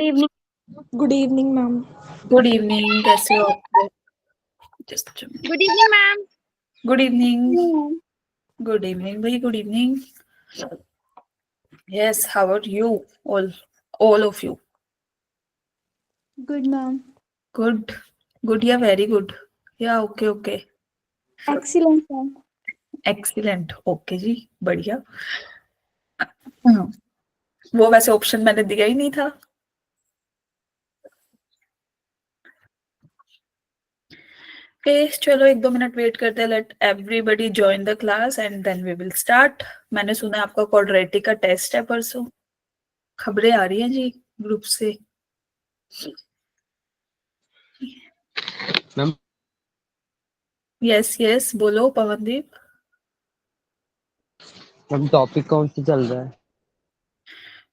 Evening. Good evening ma'am. Good evening, कैसे हो आप? Just good evening ma'am. Good evening. Good evening भाई, good evening. Yes, how are you all of you? Good ma'am. Good, good, yeah, very good. Yeah, okay. Excellent ma'am. Excellent, okay जी, बढ़िया। वो वैसे option मैंने दिया ही नहीं था। चलो 1-2 मिनट वेट करते हैं। Let everybody join the class and then we will start. मैंने सुना है आपका क्वाड्रेटिक का टेस्ट है परसों, खबरें आ रही हैं जी ग्रुप से। मैम यस बोलो पवनदीप। मैम टॉपिक कौन सा चल रहा है?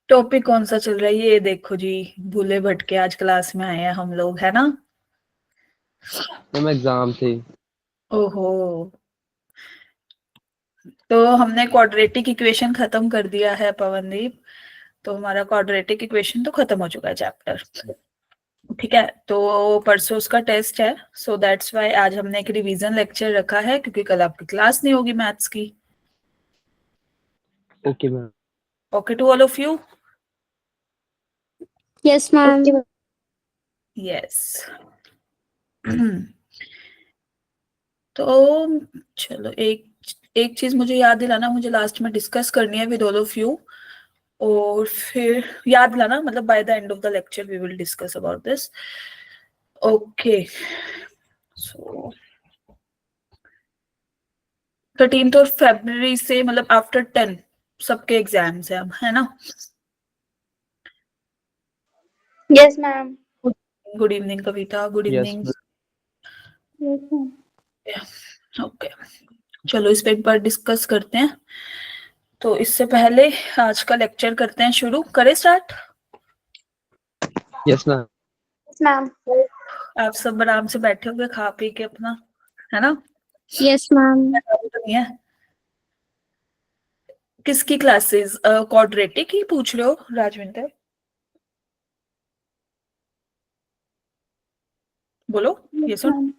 टॉपिक कौन सा चल रहा है? ये देखो जी, भूले भटके आज क्लास में आए हैं हम लोग, है ना। मैम एग्जाम थे। ओहो, तो हमने क्वाड्रेटिक इक्वेशन खत्म कर दिया है पवनदीप। तो हमारा क्वाड्रेटिक इक्वेशन तो खत्म हो चुका है चैप्टर, ठीक है। तो परसों उसका टेस्ट है, सो दैट्स व्हाई आज हमने एक रिवीजन लेक्चर रखा है, क्योंकि कल आपकी क्लास नहीं होगी मैथ्स की। Okay ma'am. Okay to all of you? Yes ma'am. Yes. तो चलो एक चीज मुझे याद दिलाना, मुझे लास्ट में डिस्कस करनी है विद ऑल ऑफ यू, और फिर याद दिलाना, मतलब by the end of the lecture we will discuss about this. Okay, so 13th और February से, मतलब आफ्टर 10 सबके एग्जाम्स है अब, है ना। Yes ma'am. Good evening Kavita, good yes evening. Yes ma'am. Okay, चलो इस पे एक बार डिस्कस करते हैं। तो इससे पहले आज का लेक्चर करते हैं शुरू, करें start? Yes ma'am. Yes ma'am. आप सब आराम से बैठे होंगे खा पी के अपना, है ना। Yes ma'am. तो नहीं है किसकी क्लासेस? क्वाड्रेटिक ही पूछ रहे हो राजविंदर? बोलो ये सुन।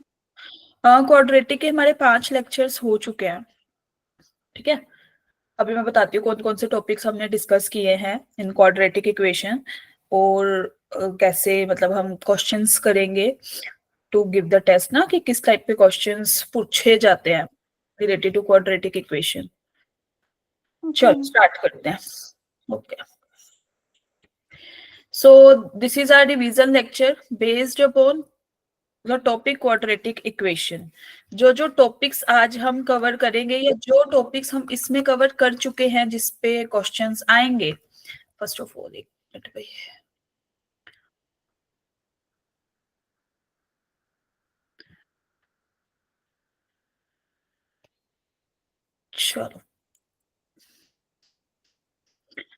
क्वाड्रेटिक के हमारे 5 लेक्चर्स हो चुके हैं, ठीक है। अभी मैं बताती हूँ कौन कौन से टॉपिक्स हमने डिस्कस किए हैं इन क्वाड्रेटिक इक्वेशन, और कैसे मतलब हम क्वेश्चंस करेंगे टू गिव द टेस्ट ना, कि किस टाइप के क्वेश्चंस पूछे जाते हैं रिलेटेड टू क्वाड्रेटिक इक्वेशन। चलो स्टार्ट करते हैं। Okay, so this is our revision lecture based upon the topic quadratic equation. जो टॉपिक्स आज हम कवर करेंगे, या जो टॉपिक्स हम इसमें कवर कर चुके हैं जिसपे क्वेश्चंस आएंगे। फर्स्ट ऑफ ऑल एक मिनट भाई, चलो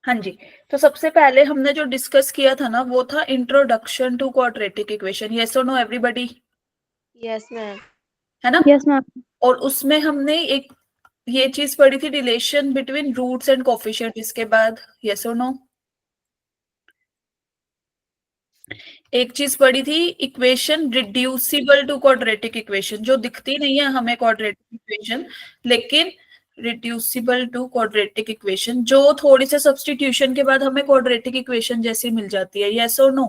हाँ जी। तो सबसे पहले हमने जो डिस्कस किया था ना, वो था introduction to quadratic equation. Yes और नो एवरीबॉडी? Yes ma'am. है ना। Yes ma'am. और उसमें हमने एक ये चीज पढ़ी थी, relation between roots and coefficient. इसके बाद यस और नो एक चीज पढ़ी थी, equation reducible to quadratic equation, जो दिखती नहीं है हमें क्वाड्रेटिक इक्वेशन, लेकिन रिड्यूसिबल टू क्वाड्रेटिक इक्वेशन, जो थोड़ी से सब्स्टिट्यूशन के बाद हमें क्वाड्रेटिक इक्वेशन जैसी मिल जाती है। यस और नो?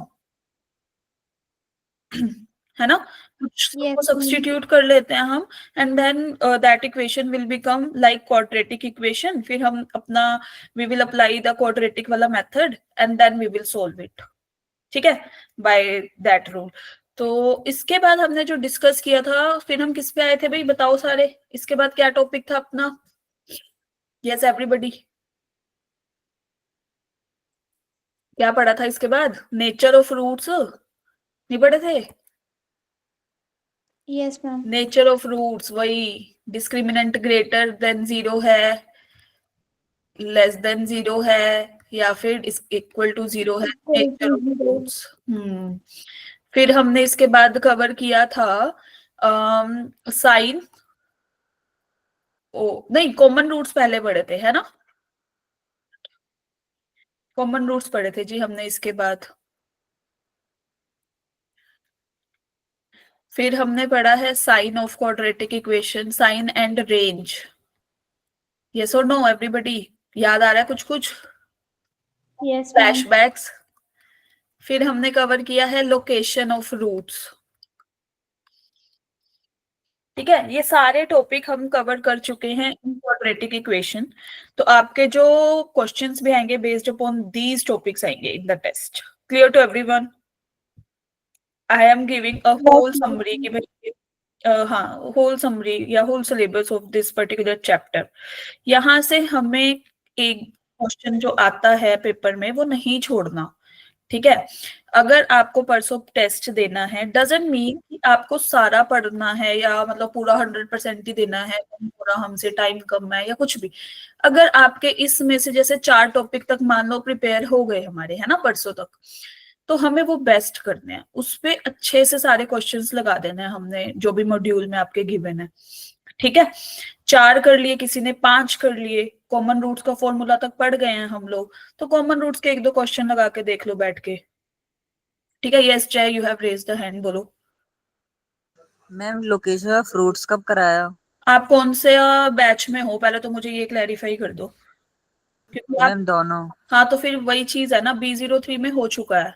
है ना। कुछ Yes, सब्स्टिट्यूट कर लेते हैं हम, and then that equation will become like quadratic equation. फिर हम अपना we will apply the quadratic वाला method and then we will solve it, ठीक है, बाय दैट रूल। तो इसके बाद हमने जो डिस्कस किया था, फिर हम किस पे आए थे भाई, बताओ सारे। इसके बाद क्या टॉपिक था अपना? यस एवरीबॉडी, क्या पढ़ा था इसके बाद? नेचर ऑफ रूट्स नहीं पढ़े थे? yes ma'am. Nature of roots, वही डिस्क्रिमिनेंट ग्रेटर देन 0 है, लेस देन 0 है, या फिर इक्वल टू 0 है। Nature of roots. फिर हमने इसके बाद कवर किया था साइन, ओ नहीं, कॉमन रूट्स पहले पढ़े थे, है ना। कॉमन रूट्स पढ़े थे जी हमने इसके बाद। फिर हमने पढ़ा है sign of quadratic equation, sign and range. Yes और नो एवरीबॉडी, याद आ रहा है कुछ कुछ? Yes, ma'am. फ्लैशबैक्स। फिर हमने कवर किया है लोकेशन ऑफ रूट्स। ठीक है, ये सारे टॉपिक हम कवर कर चुके हैं इन क्वाड्रेटिक इक्वेशन। तो आपके जो क्वेश्चंस भी आएंगे बेस्ड अपॉन दीज टॉपिक्स आएंगे in the test. Clear to everyone? I am giving a whole summary कि भाई हाँ, होल समरी या whole syllabus of this particular chapter. यहाँ से हमें एक क्वेश्चन जो आता है पेपर में वो नहीं छोड़ना। ठीक है, अगर आपको परसों टेस्ट देना है डजंट मीन कि आपको सारा पढ़ना है या मतलब पूरा 100% ही देना है, पूरा हमसे टाइम कम है या कुछ भी। अगर आपके इसमें से जैसे 4 टॉपिक तक मान लो प्रिपेयर हो गए हमारे, है ना, परसों तक, तो हमें वो बेस्ट करने हैं, उस पे अच्छे से सारे क्वेश्चंस लगा देने हैं हमने जो भी मॉड्यूल में आपके गिवन है। ठीक है, 4 कर लिए, किसी ने 5 कर लिए, कॉमन रूट्स का फॉर्मूला तक पढ़ गए हैं हम लोग, तो कॉमन रूट्स के 1-2 क्वेश्चन लगा के देख लो बैठ के। ठीक है, यस जय, you have raised the hand, बोलो। मैम लोकेशन ऑफ फ्रूट्स कब कराया? आप कौन से बैच में हो, पहले तो मुझे ये क्लैरिफाई कर दो, क्योंकि आप, मैम दोनों। हाँ तो फिर वही चीज है ना, B03 में हो चुका है।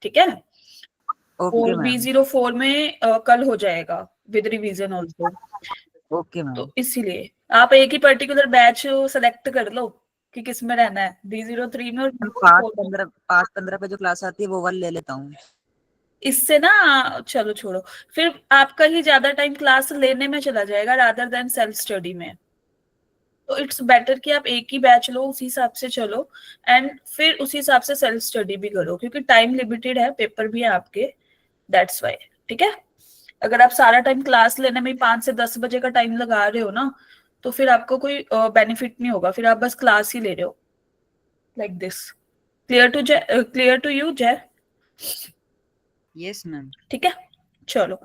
ठीक है, ओके और मैम। B04 में कल हो जाएगा with revision also. Okay ma'am. तो इसीलिए आप एक ही पर्टिकुलर बैच सेलेक्ट कर लो कि किस में रहना है, B03 में और मैम B04 में। 5:15 पे जो क्लास आती है वो वाली ले लेता हूँ। इससे ना, चलो छोड़ो, फिर आपका ही ज्यादा टाइम क्लास लेने में चला जाएगा रादर देन सेल्फ स्टडी में। तो इट्स बेटर कि आप एक ही बैच लो, उसी हिसाब से चलो, एंड फिर उसी हिसाब से सेल्फ स्टडी भी करो, क्योंकि टाइम लिमिटेड है, पेपर भी है आपके, दैट्स वाई। ठीक है, अगर आप सारा टाइम क्लास लेने में 5 से 10 बजे का टाइम लगा रहे हो ना, तो फिर आपको कोई बेनिफिट नहीं होगा, फिर आप बस क्लास ही ले रहे हो like this. Clear to you Jay? Yes ma'am. ठीक है, चलो,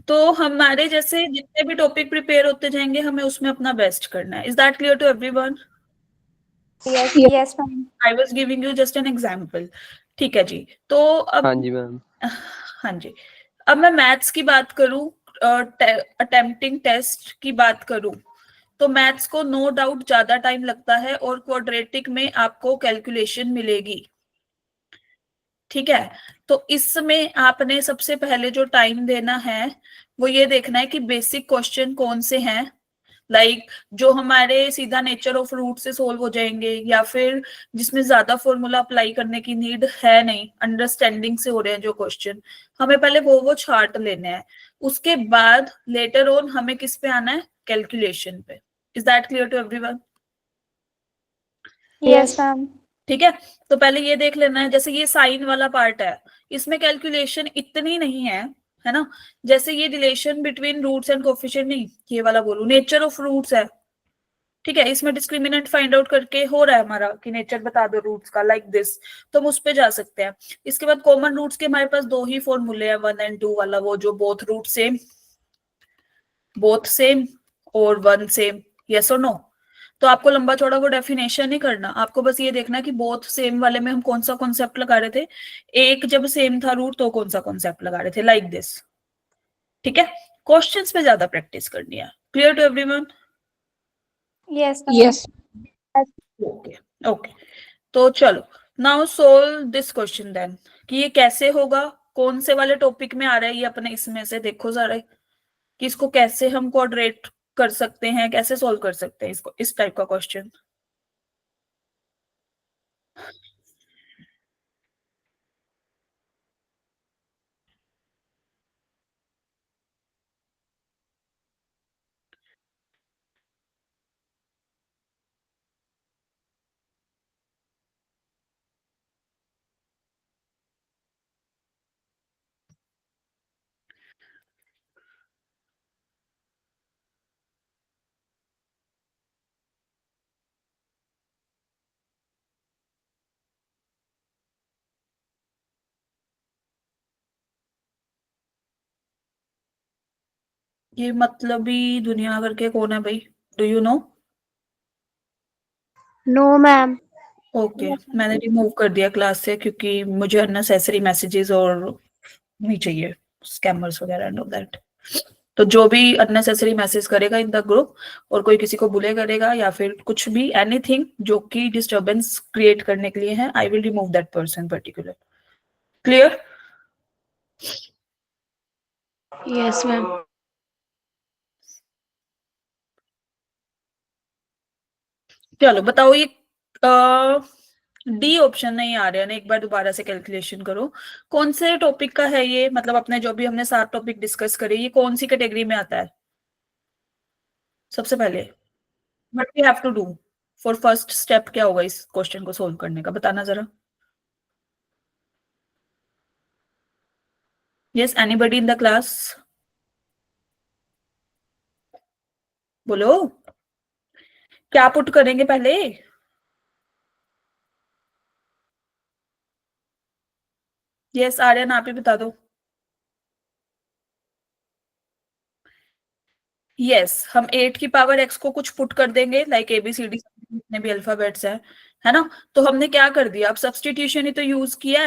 तो हमारे जैसे जितने भी टॉपिक प्रिपेयर होते जाएंगे हमें उसमें अपना बेस्ट करना है। Is that clear to everyone? Yes, yes, ma'am. I was giving you just an example. ठीक है जी, तो अब, हाँ जी मैम। हाँ जी, अब मैं मैथ्स की बात करूं, अटेम्प्टिंग टेस्ट की बात करूं, तो मैथ्स को नो डाउट ज्यादा टाइम लगता है और क्वाड्रेटिक में आपको कैलकुलेशन मिलेगी। ठीक है, तो इसमें आपने सबसे पहले जो टाइम देना है वो ये देखना है कि बेसिक क्वेश्चन कौन से हैं, लाइक जो हमारे सीधा नेचर ऑफ रूट से सोल्व हो जाएंगे, या फिर जिसमें ज्यादा फॉर्मूला अप्लाई करने की नीड है नहीं, अंडरस्टैंडिंग से हो रहे हैं जो क्वेश्चन, हमें पहले वो छांट लेने हैं। उसके बाद लेटर ऑन हमें किस पे आना है, कैलकुलेशन पे। Is that clear to everyone? Yes, ma'am. ठीक है, तो पहले ये देख लेना है, जैसे ये साइन वाला पार्ट है, इसमें कैलकुलेशन इतनी नहीं है ना, जैसे ये relation between roots and coefficient, नहीं ये वाला बोलूं, नेचर ऑफ रूट्स है। ठीक है, इसमें डिस्क्रिमिनेंट फाइंड आउट करके हो रहा है हमारा कि नेचर बता दो रूट्स का, लाइक दिस, तो हम उस पे जा सकते हैं। इसके बाद कॉमन रूट्स के हमारे पास 2 ही फॉर्मूले हैं, 1 एंड 2 वाला, वो जो both root same, both same और 1 सेम, यस और नो। तो आपको लंबा चौड़ा वो डेफिनेशन नहीं करना, आपको बस ये देखना कि बोथ सेम वाले में हम कौन सा कॉन्सेप्ट लगा रहे थे, एक जब सेम था रूट तो कौन सा कॉन्सेप्ट लगा रहे थे, लाइक दिस। ठीक है, क्वेश्चंस पे ज्यादा प्रैक्टिस करनी है। Clear to everyone? Yes, ma'am. Yes. Okay okay, तो चलो, now solve this question then, कि ये कैसे होगा, कौन से वाले टॉपिक में आ रहा है ये अपने, इसमें से देखो सारे कि इसको कैसे हम कोऑर्डिनेट कर सकते हैं, कैसे सॉल्व कर सकते हैं इसको, इस टाइप का क्वेश्चन। ये मतलब ही दुनिया करके कौन है भाई, do you know? No, ma'am. Okay, मैंने रिमूव कर दिया क्लास से क्योंकि मुझे अननेसेसरी मैसेजेस और नहीं चाहिए। स्कैमर्स वगैरह एंड ऑल दैट। तो जो भी अननेसेसरी मैसेज करेगा इन द ग्रुप और कोई किसी को बुले करेगा या फिर कुछ भी एनीथिंग जो कि डिस्टरबेंस क्रिएट करने के लिए है, I will remove that person particular. Clear? Yes, ma'am. चलो बताओ, ये डी ऑप्शन नहीं आ रहा है ना, एक बार दोबारा से कैलकुलेशन करो। कौन से टॉपिक का है ये? मतलब अपने जो भी हमने 7 टॉपिक डिस्कस करे, ये कौन सी कैटेगरी में आता है? सबसे पहले what we have to do for first step, क्या होगा इस क्वेश्चन को सोल्व करने का, बताना जरा। Yes, anybody in the class? बोलो, क्या पुट करेंगे पहले? यस आर्यन, आप ही बता दो। यस, हम 8 की पावर x को कुछ पुट कर देंगे, लाइक ABCD जितने भी अल्फाबेट्स है ना। तो हमने क्या कर दिया, अब सब्स्टिट्यूशन ही तो यूज किया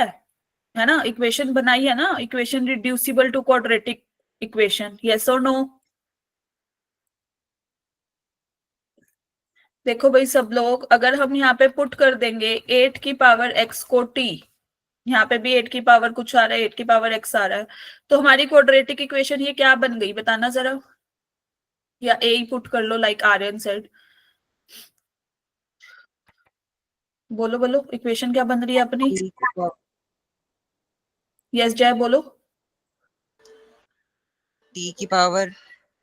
है ना, इक्वेशन बनाई है ना, equation reducible to quadratic equation. Yes और नो? देखो भाई सब लोग, अगर हम यहाँ पे पुट कर देंगे 8 की पावर x को t, यहाँ पे भी 8 की पावर कुछ आ रहा है, 8 की पावर x आ रहा है, तो हमारी क्वाड्रेटिक इक्वेशन ये क्या बन गई, बताना जरा। या ए ही पुट कर लो, लाइक आर्यन सेड। बोलो बोलो, इक्वेशन क्या बन रही है अपनी? यस जय बोलो। टी की पावर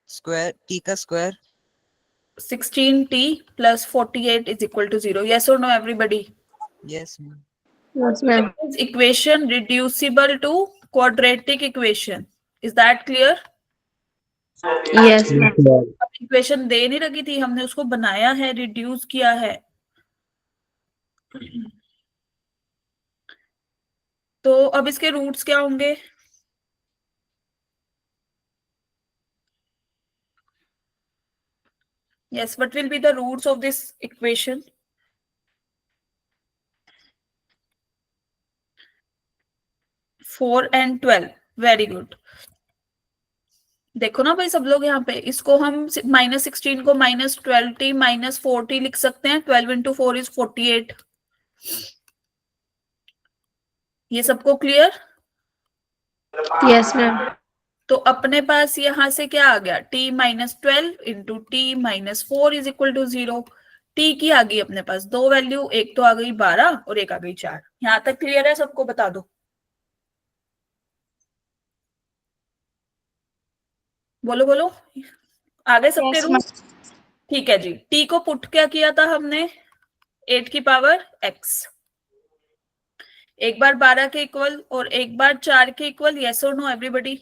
स्क्वायर, टी का square. 16t plus 48 is equal to 0. Yes or no, everybody? Yes ma'am. Yes, ma'am. Is equation reducible to quadratic equation? Is that clear? Yes, ma'am. अब equation दे नहीं रखी थी, हमने उसको बनाया है, रिड्यूस किया है। तो अब इसके रूट्स क्या होंगे? Yes, what will be the roots of this equation? 4 and 12. Very good. देखो ना भाई सब लोग, यहाँ पे इसको हम -16 को -12t -4t लिख सकते हैं। 12 into 4 is 48। ये सबको क्लियर? Yes, ma'am. तो अपने पास यहां से क्या आ गया, t -12 into t -4 is equal to 0। t की आ गई अपने पास दो वैल्यू, एक तो आ गई 12 और एक आ गई 4। यहां तक क्लियर है सबको? बता दो, बोलो बोलो, आ गए सबके Yes, रूट? ठीक है जी। t को पुट क्या किया था हमने, 8 की पावर x, एक बार 12 के इक्वल और एक बार 4 के इक्वल। यस और नो एवरीबॉडी?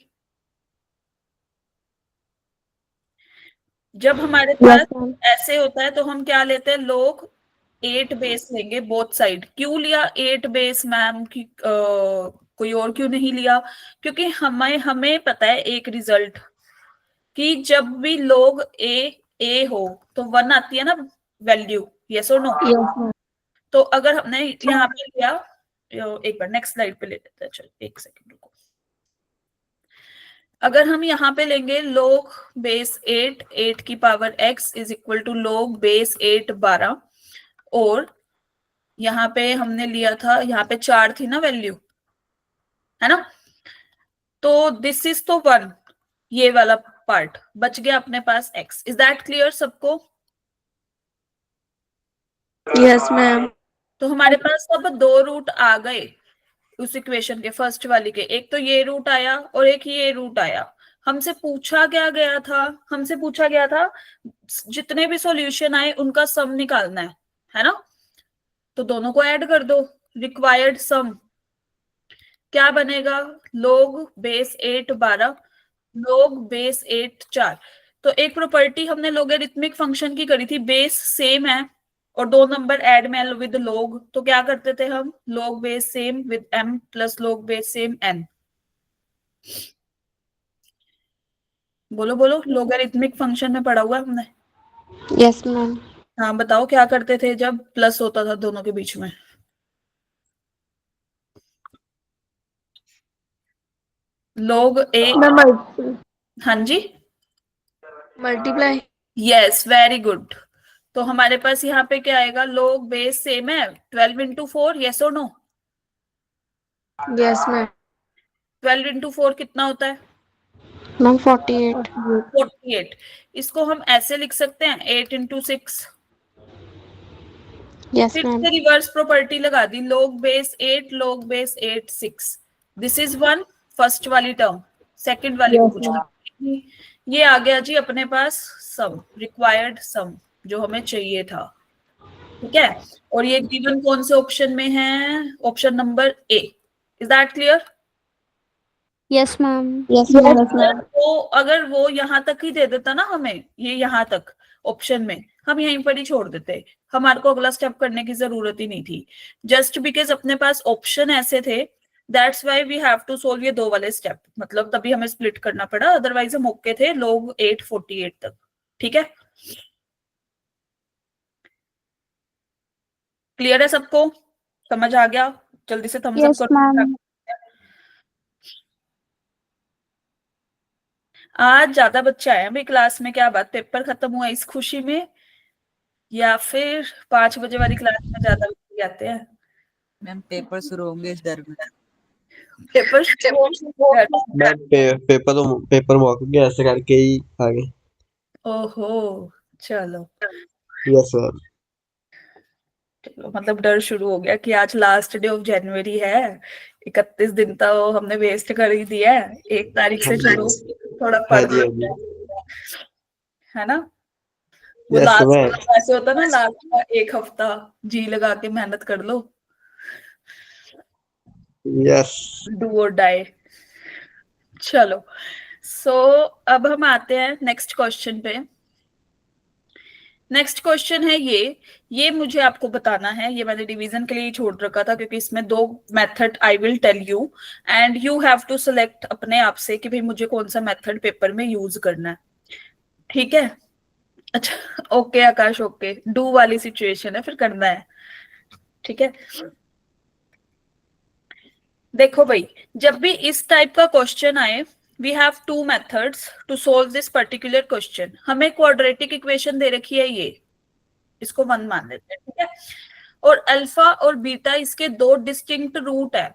जब हमारे पास Yes, ma'am. ऐसे होता है तो हम क्या लेते हैं, लोग 8 बेस लेंगे बोथ साइड। क्यों लिया 8 बेस मैम की, कोई और क्यों नहीं लिया? क्योंकि हमें पता है एक रिजल्ट, कि जब भी लोग ए हो तो 1 आती है ना वैल्यू। यस और नो? Yes, ma'am. तो अगर हमने यहाँ पे लिया, एक बार नेक्स्ट स्लाइड पे ले लेते हैं, चलो एक सेकंड रुको। अगर हम यहाँ पे लेंगे लोग बेस 8, 8 की power x is equal to log base 8 12, और यहाँ पे हमने लिया था, यहाँ पे 4 थी ना वैल्यू, है ना। तो दिस इज तो 1, ये वाला पार्ट बच गया अपने पास x। इज दैट क्लियर सबको? Yes, ma'am. तो हमारे पास अब दो रूट आ गए उस इक्वेशन के, फर्स्ट वाली के। एक तो ये रूट आया और एक ये रूट आया। हमसे पूछा क्या गया था, हमसे पूछा गया था जितने भी सॉल्यूशन आए उनका सम निकालना है ना। तो दोनों को ऐड कर दो, रिक्वायर्ड सम क्या बनेगा, लोग बेस 8 12 लोग बेस 8 4। तो एक प्रॉपर्टी हमने लोगरिथमिक फंक्शन की करी थी, बेस सेम है और दो नंबर ऐड में विद लोग, तो क्या करते थे हम, लोग base same with m plus लोग बेस सेम n। बोलो बोलो, लोगरिथमिक फंक्शन में पढ़ा हुआ है हमने। Yes, ma'am. हाँ बताओ, क्या करते थे जब प्लस होता था दोनों के बीच में? log a, मैं हाँ जी, मल्टीप्लाई। Yes very good. तो हमारे पास यहाँ पे क्या आएगा, log बेस सेम है 12 इंटू 4, यस और नो? Yes ma'am. 12 इंटू 4 कितना होता है? मैम 48। 48। इसको हम ऐसे लिख सकते हैं 8 इंटू 6। यस फिर मैम। से रिवर्स प्रॉपर्टी लगा दी, log base 8 log base 8 6। This is one, first वाली टर्म। सेकंड वाली को कुछ करना नहीं। ये आ गया जी अपने पास सम, रिक्वायर्ड सम जो हमें चाहिए था। ठीक है, और ये गिवन कौन से ऑप्शन में है? Option number A. Is that clear? Yes ma'am. Yes ma'am. तो अगर वो यहाँ तक ही दे देता ना हमें, ये यहाँ तक ऑप्शन में, हम यहीं पर ही छोड़ देते, हमारे को अगला स्टेप करने की जरूरत ही नहीं थी। जस्ट बिकॉज अपने पास ऑप्शन ऐसे थे, that's why we have to solve ये दो वाले स्टेप, मतलब तभी हमें स्प्लिट करना पड़ा, अदरवाइज हम ओके थे लोग 848 तक। ठीक है, क्लियर है सबको? समझ आ गया? जल्दी से थम्स अप यस करो। मैम। आज ज्यादा बच्चे आए हैं भाई क्लास में, क्या बात, पेपर खत्म हुआ इस खुशी में, या फिर 5 बजे वाली क्लास में ज्यादा बच्चे आते हैं? मैम पेपर शुरू होंगे इस डर में। पेपर मैं पेपर मॉक गया ऐसे करके ही आ गए। ओहो, चलो यस सर। चलो, मतलब डर शुरू हो गया कि आज लास्ट डे ऑफ जनवरी है, 31 दिन तो हमने वेस्ट कर ही दिया है, 1 तारीख से चलो थोड़ा हाँ पढ़ जी, हाँ लेते जी। हैं, है ना? वो यस लास्ट मैम। ऐसे होता ना, लास्ट का 1 हफ्ता जी लगा के मेहनत कर लो, यस। डू और डाई। चलो, सो अब हम आते हैं नेक्स्ट क्वेश्चन पे। नेक्स्ट क्वेश्चन है ये मुझे आपको बताना है, ये मैंने डिवीजन के लिए ही छोड़ रखा था क्योंकि इसमें 2 method I will tell you and you have to select अपने आप से कि भाई मुझे कौन सा मेथड पेपर में यूज करना है। ठीक है, अच्छा ओके आकाश, ओके डू वाली सिचुएशन है, फिर करना है। ठीक है, देखो भाई, जब भी इस टाइप का क्वेश्चन आए, we have 2 methods to solve this particular question. हमें क्वाड्रेटिक इक्वेशन दे रखी है, ये इसको 1 मान लेते हैं। ठीक है, और अल्फा और बीटा इसके 2 डिस्टिंक्ट रूट है।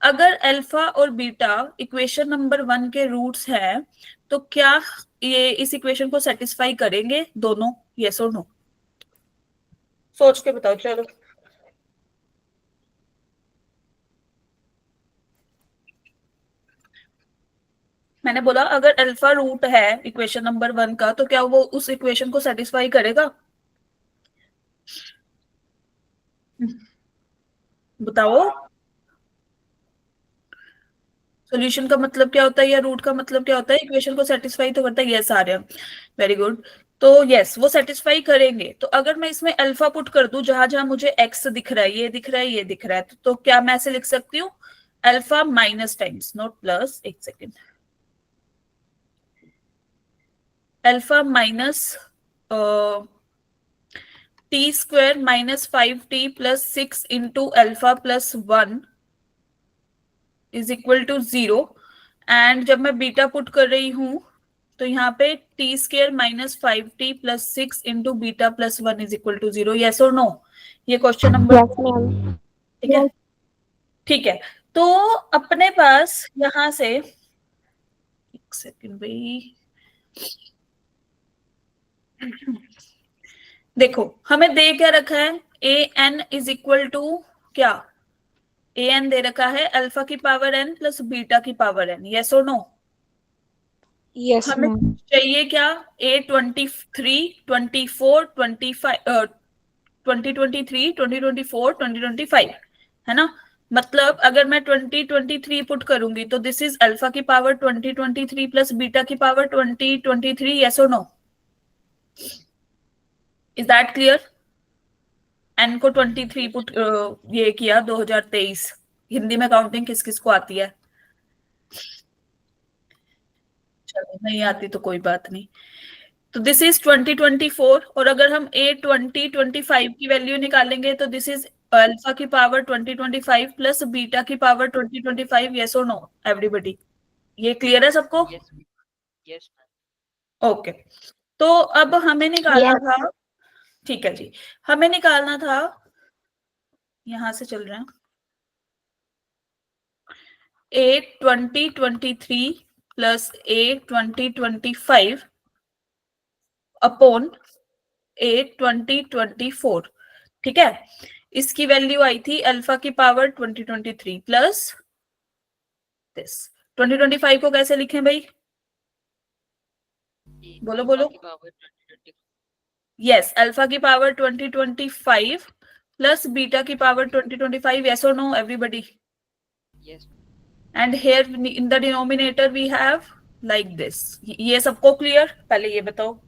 अगर अल्फा और बीटा इक्वेशन नंबर 1 के रूट्स हैं, तो क्या ये इस इक्वेशन को सेटिस्फाई करेंगे दोनों? यस और नो? सोच के बताओ चलो। मैंने बोला अगर अल्फा रूट है इक्वेशन नंबर 1 का, तो क्या वो उस इक्वेशन को सेटिस्फाई करेगा? बताओ, सॉल्यूशन का मतलब क्या होता है या रूट का मतलब क्या होता है? इक्वेशन को सेटिस्फाई तो करता है। Yes Aryan, very good. तो यस, वो सेटिस्फाई करेंगे। तो अगर मैं इसमें अल्फा पुट कर दूं, जहां जहां मुझे एक्स दिख रहा है, ये दिख रहा है, ये दिख रहा है, तो क्या मैं ऐसे लिख सकती हूँ? Alpha minus times, not plus, एक second, alpha minus T square minus 5t plus 6 into alpha plus 1 is equal to 0। And जब मैं बीटा पुट कर रही हूं, तो यहाँ पे t square minus 5t plus 6 into beta plus 1 is equal to 0। Yes और नो? ये क्वेश्चन नंबर, यस मैम। ठीक है, ठीक है। तो अपने पास यहां से, एक सेकेंड भाई, देखो हमें दे क्या रखा है, A N is equal to क्या? ए एन दे रखा है अल्फा की पावर एन प्लस बीटा की पावर एन। यस और नो? यस हमें मैम। चाहिए क्या? ए 23 24 25 2023 2024 2025, है ना? मतलब अगर मैं 2023 पुट करूंगी तो दिस इज अल्फा की पावर 2023 प्लस बीटा की पावर 2023। यस और no? Is that clear? N को 23 पुट ये किया 2023। हिंदी में काउंटिंग किस किस को आती है? चलो नहीं आती तो कोई बात नहीं। तो दिस इज 2024, और अगर हम ए 2025 की वैल्यू निकालेंगे तो दिस इज अल्फा की पावर 2025 प्लस बीटा की पावर 2025। यस और नो एवरीबॉडी? ये क्लियर है सबको? यस ओके, तो अब हमें निकालना था, ठीक है जी, हमें निकालना था, यहां से चल रहे हैं, A 2023 plus A 2025 upon A 2024, ठीक है। इसकी वैल्यू आई थी अल्फा की पावर 2023 प्लस दिस 2025 को कैसे लिखें भाई? बोलो बोलो। यस, अल्फा की पावर 2025 प्लस बीटा की power 2025, yes or no everybody? Yes And here in the denominator we have like this. ये सबको क्लियर? पहले ये बताओ,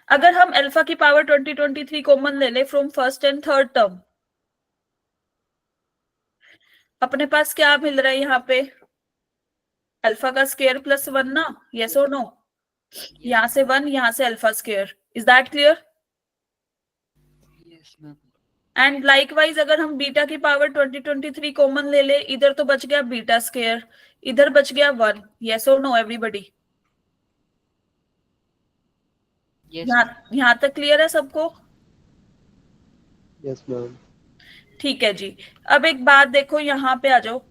अगर हम अल्फा की पावर 2023 कॉमन ले ले from first and third term, अपने पास क्या मिल रहा है यहाँ पे? अल्फा का स्क्वायर प्लस 1 ना, यस और नो? यहाँ से 1, यहाँ से alpha square, is that clear? Yes ma'am and likewise अगर हम बीटा की पावर 2023 कॉमन ले ले, इधर तो बच गया बीटा स्क्वायर, इधर बच गया 1, यस और नो एवरीबॉडी? यहाँ तक क्लियर है सबको? Yes ma'am. ठीक है जी। अब एक बात देखो, यहाँ पे आ जाओ,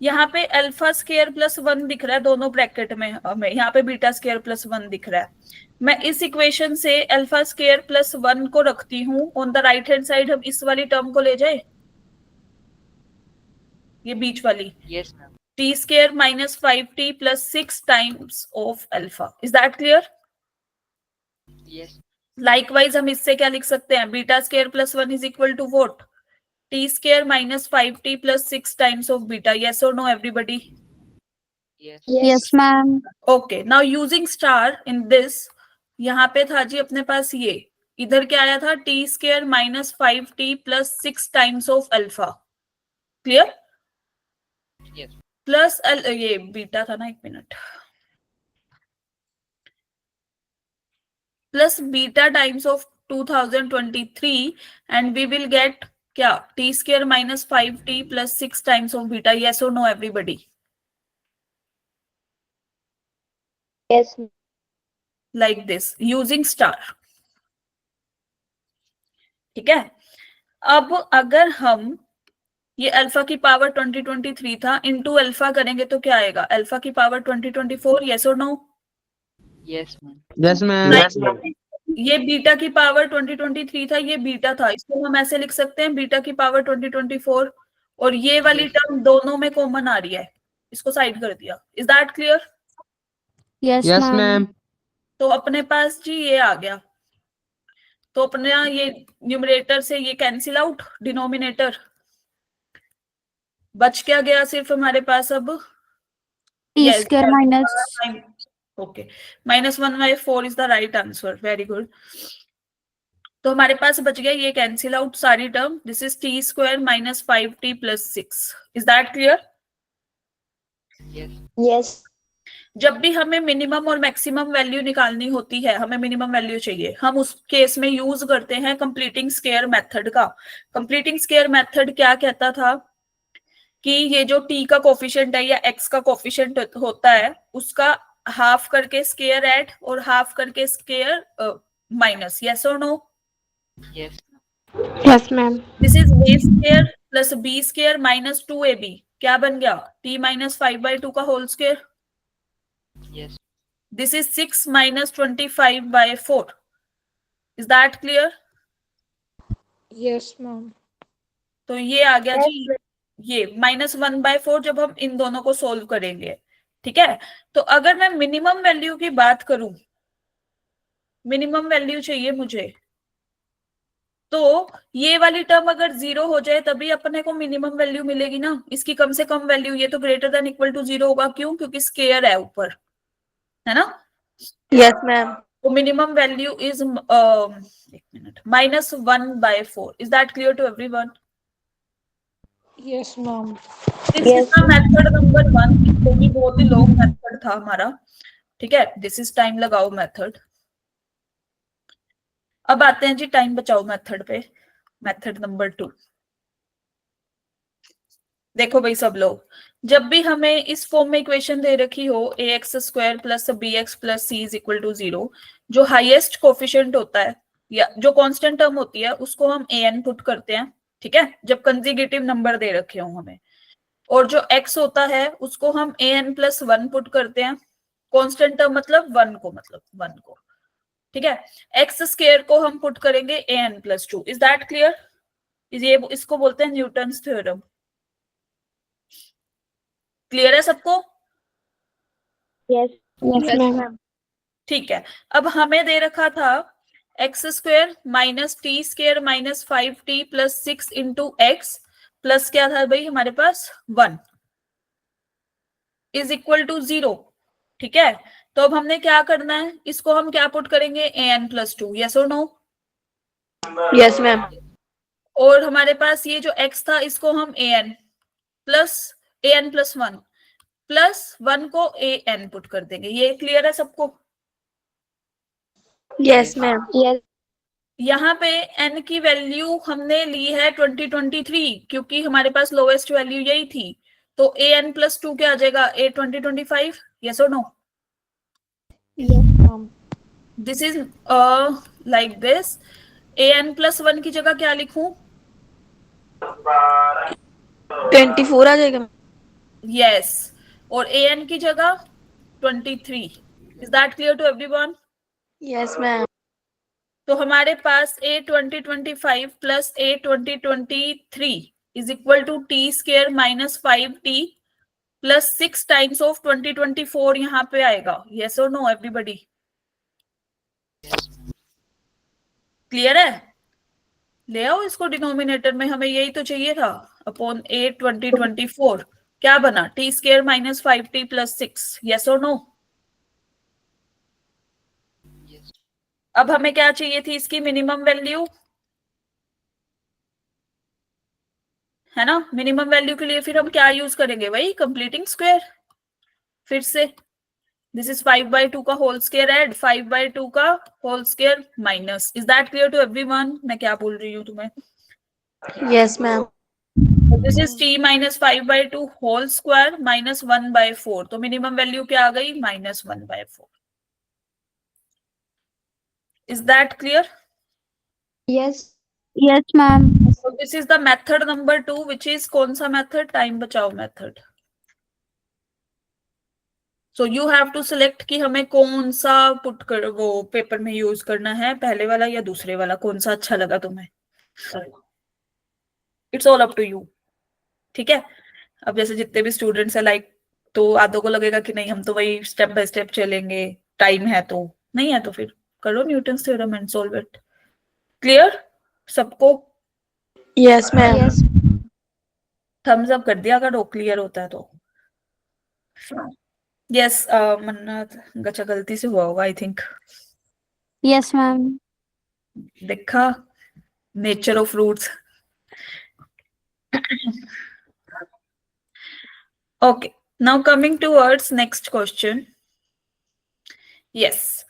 यहाँ पे अल्फा स्क्वायर प्लस 1 दिख रहा है दोनों ब्रैकेट में हमें, यहाँ पे बीटा स्क्वायर प्लस 1 दिख रहा है। मैं इस इक्वेशन से अल्फा स्क्वायर प्लस 1 को रखती हूँ on the right hand side, हम इस वाली टर्म को ले जाए, ये बीच वाली, yes ma'am t square minus 5t plus 6 times of alpha, is that clear? Yes likewise हम इससे क्या लिख सकते हैं? Beta square plus 1 is equal to what? T square minus 5t plus 6 times of beta, yes or no everybody? Yes Yes, ma'am. Okay, now using star in this, यहाँ पे था जी अपने पास ये, इधर क्या आया था? T square minus 5t plus 6 times of alpha, clear? Yes plus ये बीटा था ना, एक minute, plus beta times of 2023 and we will get क्या? T square minus 5t plus 6 times of beta, yes or no everybody? Yes. Like this using star, ठीक है। अब अगर हम ये अल्फा की पावर 2023 था इनटू अल्फा करेंगे तो क्या आएगा? अल्फा की power 2024, yes or no? Yes ma'am yes ma'am. ये बीटा की पावर 2023 था, ये बीटा था, इसको हम ऐसे लिख सकते हैं बीटा की पावर 2024, और ये वाली टर्म दोनों में कॉमन आ रही है, इसको साइड कर दिया, is that clear? Yes, yes ma'am. Ma'am. तो अपने पास जी ये आ गया, तो अपने ये न्यूमरेटर से ये कैंसिल आउट, डिनोमिनेटर बच क्या गया सिर्फ हमारे पास अब? T square minus. Okay, -1/4 is the right answer, very good. तो हमारे पास बच गया ये कैंसिल आउट सारी term, this is T square minus 5t plus 6, is that clear? Yes Yes. जब भी हमें मिनिमम और मैक्सिमम वैल्यू निकालनी होती है, हमें मिनिमम वैल्यू चाहिए, हम उस केस में यूज करते हैं कंप्लीटिंग स्क्वायर मेथड का। कंप्लीटिंग स्क्वायर मेथड क्या कहता था कि ये जो t का कोफिशिएंट है या x का कोफिशिएंट होता है, उसका हाफ करके स्क्वायर ऐड और हाफ करके स्क्वायर माइनस, यस और no? Yes Yes, ma'am. This is a square plus b square minus 2ab, क्या बन गया? t माइनस 5/2 का whole square, yes this is 6 minus 25/4, is that clear? Yes, ma'am. तो ये आ गया जी, ये -1/4 जब हम इन दोनों को सोल्व करेंगे, ठीक है। तो अगर मैं मिनिमम वैल्यू की बात करूं, मिनिमम वैल्यू चाहिए मुझे, तो ये वाली टर्म अगर 0 हो जाए तभी अपने को मिनिमम वैल्यू मिलेगी ना, इसकी कम से कम वैल्यू, ये तो ग्रेटर देन इक्वल टू 0 होगा, क्यों? क्योंकि स्क्वायर है ऊपर, है ना। Yes, ma'am. तो मिनिमम वैल्यू इज एक minute -1/4, is that clear to everyone? Yes, ma'am. This is the method number 1, जो कि बहुत ही लॉन्ग मेथड था हमारा, ठीक है। दिस इज टाइम लगाओ मेथड। अब आते हैं जी टाइम बचाओ मेथड पे, मेथड नंबर 2। देखो भाई सब लोग, जब भी हमें इस फॉर्म में इक्वेशन दे रखी हो ax² plus bx plus c is equal to 0, जो हाईएस्ट कोफिशिएंट होता है या जो कांस्टेंट टर्म होती है उसको हम an पुट करते हैं, ठीक है, जब कंसेक्यूटिव नंबर दे रखे हो हमें। और जो x होता है उसको हम an प्लस 1 पुट करते हैं, कांस्टेंट टर्म मतलब 1 को, ठीक है। एक्स स्क्वायर को हम पुट करेंगे an plus 2। Is that clear? ये इसको बोलते हैं न्यूटन्स थ्योरम। क्लियर है सबको? Yes. Yes, ma'am. ठीक है। अब हमें दे रखा था x² minus t² minus 5t plus 6 into x plus क्या था भाई हमारे पास 1 इज इक्वल टू 0, ठीक है। तो अब हमने क्या करना है, इसको हम क्या पुट करेंगे an प्लस 2, यस और नो? Yes, ma'am. और हमारे पास ये जो x था इसको हम an प्लस 1 प्लस 1 को an पुट कर देंगे। ये क्लियर है सबको? Yes, ma'am. Yes. यहाँ पे n की वैल्यू हमने ली है 2023 क्योंकि हमारे पास लोएस्ट वैल्यू यही थी। तो an प्लस 2 क्या आ जाएगा, a 2025, यस और no? Yes, ma'am. This is like this. an plus 1 की जगह क्या लिखूं? 24 आ जाएगा। यस। और an की जगह 23। Is that clear to everyone? Yes, ma'am. तो हमारे पास a 2025 plus a 2023 is equal to t² minus 5t plus 6 times of 2024 यहाँ पे आएगा, यस और नो एवरीबडी? क्लियर है? ले आओ इसको डिनोमिनेटर में, हमें यही तो चाहिए था। अपॉन a 2024 क्या बना, t² minus 5t plus 6, yes और नो? अब हमें क्या चाहिए थी, इसकी मिनिमम वैल्यू, है ना। मिनिमम वैल्यू के लिए फिर हम क्या यूज करेंगे, वही कंप्लीटिंग स्क्वायर। फिर से दिस इज 5/2 का होल स्क्वायर एड 5/2 का whole square minus. Is that clear to everyone? मैं क्या बोल रही हूँ तुम्हें? Yes, ma'am. This is t minus 5/2 whole square minus 1/4। तो मिनिमम वैल्यू क्या आ गई, minus 1/4। Is that clear? Yes. Yes, ma'am. So this is the method number 2, which is कौन सा मेथड, टाइम बचाओ method. So you have to select कि हमें कौन सा पुट कर वो पेपर में यूज करना है, पहले वाला या दूसरे वाला, कौन सा अच्छा लगा तुम्हें। It's all up to you, ठीक है। अब जैसे जितने भी स्टूडेंट्स है लाइक, तो आधों को लगेगा कि नहीं हम तो वही स्टेप बाय स्टेप चलेंगे, टाइम है तो, नहीं है तो फिर करो Newton's theorem and solve it. Clear सबको? Yes, ma'am. Yes. Thumbs up कर दिया अगर वो क्लियर होता है तो। यस मन्नत, गचा गलती से हुआ होगा आई थिंक। Yes, ma'am. देखा, nature of fruits. Okay, now coming towards next question. Yes,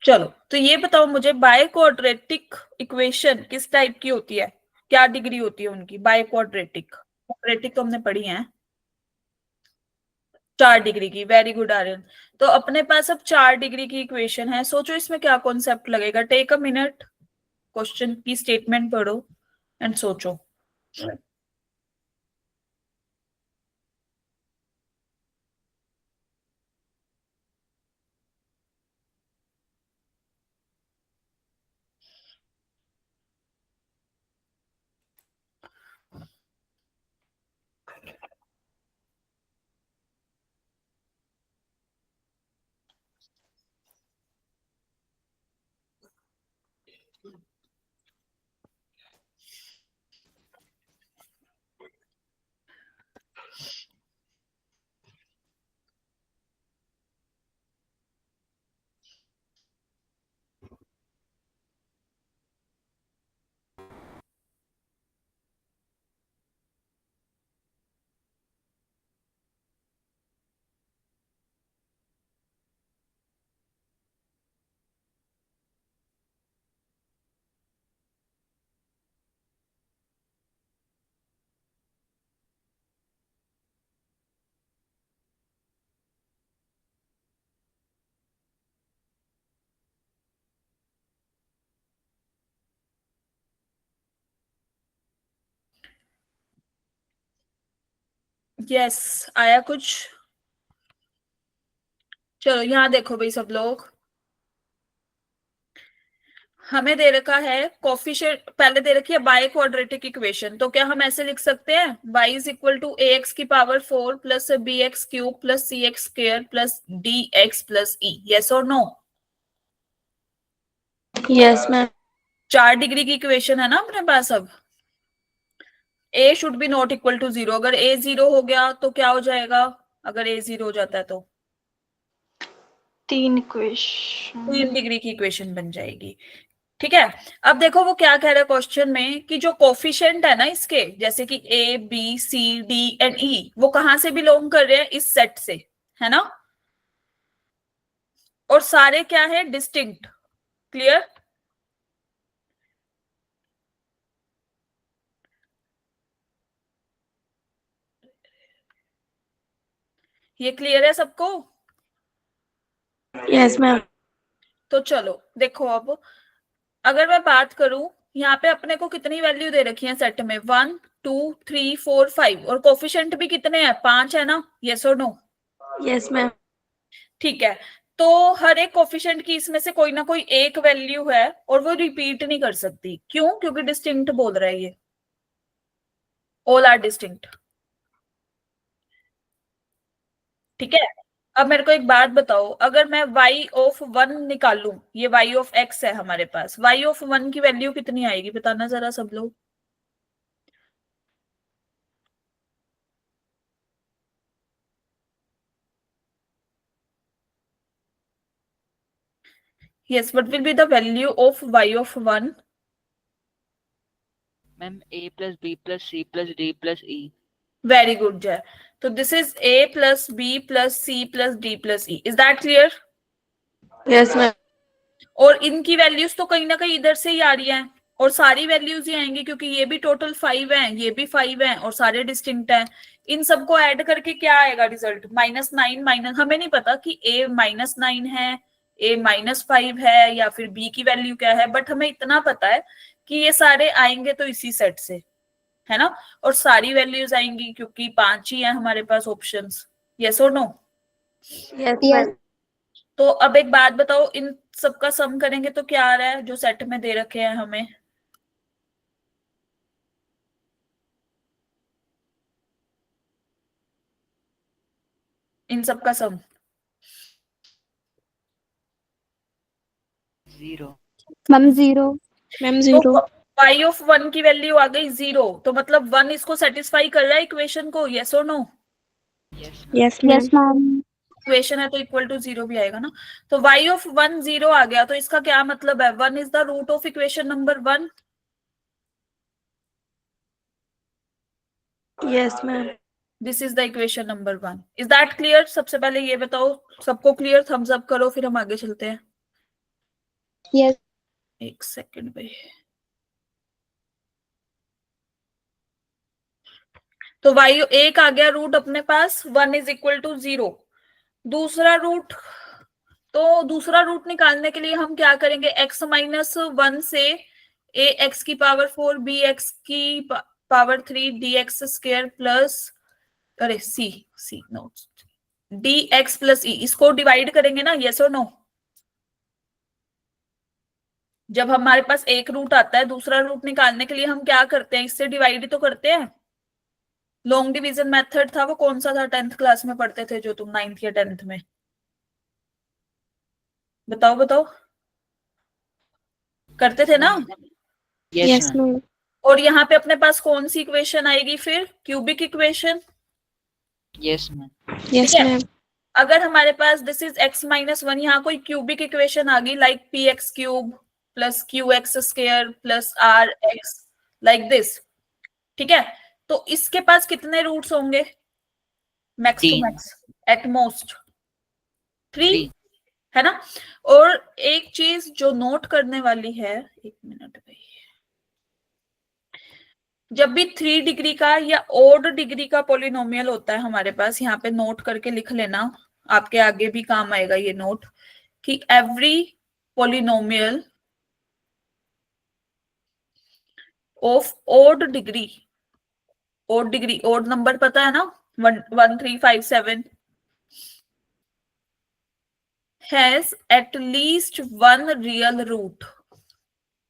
चलो तो ये बताओ मुझे, बाय क्वाड्रेटिक इक्वेशन किस टाइप की होती है, क्या डिग्री होती है उनकी। बाय क्वाड्रेटिक, क्वाड्रेटिक तो हमने पढ़ी है 4 डिग्री की। Very good Aryan. तो अपने पास अब 4 डिग्री की इक्वेशन है, सोचो इसमें क्या कॉन्सेप्ट लगेगा। टेक अ मिनट, क्वेश्चन की स्टेटमेंट पढ़ो एंड सोचो। यस, आया कुछ? चलो यहाँ देखो भाई सब लोग, हमें दे रखा है कोफिशिएंट, पहले दे रखी है बाई क्वाड्रेटिक इक्वेशन, तो क्या हम ऐसे लिख सकते हैं y is equal to A X की power 4 plus B X cube plus सी X square plus D X plus E, yes और नो? Yes, ma'am. 4 डिग्री की इक्वेशन है ना अपने पास। अब a should be not equal to 0, अगर a 0 हो गया तो क्या हो जाएगा? अगर a 0 हो जाता है तो 3 डिग्री की इक्वेशन बन जाएगी। ठीक है, अब देखो वो क्या कह रहा है क्वेश्चन में कि जो कोफिशिएंट है ना इसके, जैसे कि A B C D and E, वो कहां से बिलोंग कर रहे हैं? इस सेट से, है ना? और सारे क्या है? डिस्टिंक्ट। क्लियर? ये क्लियर है सबको? Yes, ma'am. तो चलो देखो, अब अगर मैं बात करूं, यहाँ पे अपने को कितनी वैल्यू दे रखी है सेट में? 1 2 3 4 5, और कोफिशिएंट भी कितने हैं? 5 है ना? यस और नो? Yes, ma'am. ठीक है, तो हर एक कोफिशिएंट की इसमें से कोई ना कोई एक वैल्यू है और वो रिपीट नहीं कर सकती। क्यों? क्योंकि डिस्टिंक्ट बोल रहा है ये, ऑल आर डिस्टिंक्ट। ठीक है, अब मेरे को एक बात बताओ, अगर मैं y ऑफ 1 निकालूं, ये y ऑफ x है हमारे पास, y ऑफ 1 की वैल्यू कितनी आएगी? बताना जरा सब लोग। Yes, what will be the value of y of 1? Ma'am a plus b plus c plus d plus e। Very good जय। तो this is a plus b plus c plus d plus e, is that clear? Yes, ma'am. और इनकी values तो कहीं ना कहीं इधर से ही आ रही हैं, और सारी वैल्यूज ही आएंगी क्योंकि ये भी टोटल 5 है, ये भी 5 है, और सारे डिस्टिंक्ट हैं। इन सबको ऐड करके क्या आएगा रिजल्ट? -9 माइनस, हमें नहीं पता कि a -9 है, a -5 है, या फिर b की वैल्यू क्या है, बट हमें इतना पता है कि ये सारे आएंगे तो इसी सेट से, है ना? और सारी वैल्यूज आएंगी क्योंकि 5 ही है हमारे पास ऑप्शंस। यस और नो? Yes, Yes. ma'am. तो अब एक बात बताओ, इन सबका सम करेंगे तो क्या आ रहा है जो सेट में दे रखे हैं हमें? इन सबका सम 0। मैम 0। Ma'am, तो 0. y ऑफ 1 की वैल्यू आ गई 0, तो मतलब 1 इसको सेटिस्फाई कर रहा है इक्वेशन को? यस और no? Yes Yes, ma'am. Yes, ma'am. Equation है तो इक्वल टू 0 भी आएगा ना। तो y ऑफ 1 0 आ गया, तो इसका क्या मतलब है? 1 is the root of equation number 1। Yes, ma'am. This is the equation number 1। Is that clear? सबसे पहले ये बताओ, सबको क्लियर? थम्स अप करो, फिर हम आगे चलते हैं। Yes. एक सेकेंड भाई। तो y एक आ गया रूट अपने पास, 1 इज इक्वल टू 0। दूसरा रूट, तो दूसरा रूट निकालने के लिए हम क्या करेंगे? x-1 से a x की पावर 4 b x की पावर 3 dx स्क्वायर प्लस, अरे c no dx plus e, इसको डिवाइड करेंगे ना? यस और नो? जब हमारे पास एक रूट आता है, दूसरा रूट निकालने के लिए हम क्या करते हैं? इससे डिवाइड ही तो करते हैं। लॉन्ग डिवीजन मेथड था, वो कौन सा था? 10th क्लास में पढ़ते थे जो तुम, 9th या 10th में? बताओ बताओ, करते थे ना? Yes Yes, ma'am. ma'am. और यहाँ पे अपने पास कौन सी इक्वेशन आएगी फिर? Cubic equation. Yes ma'am. Yes, ठीक है, ma'am. अगर हमारे पास दिस इज x-1, यहाँ कोई क्यूबिक इक्वेशन आ गई like px cube plus qx square plus rx, like this. ठीक है, तो इसके पास कितने रूट्स होंगे? Max to 3। Max, at most 3, 3। है ना? और एक चीज जो नोट करने वाली है, एक मिनट भाई, जब भी 3 डिग्री का या ओड डिग्री का पॉलिनोमियल होता है हमारे पास, यहाँ पे नोट करके लिख लेना, आपके आगे भी काम आएगा ये नोट, कि every polynomial of odd degree, odd number पता है ना? 1357 has at least one real root.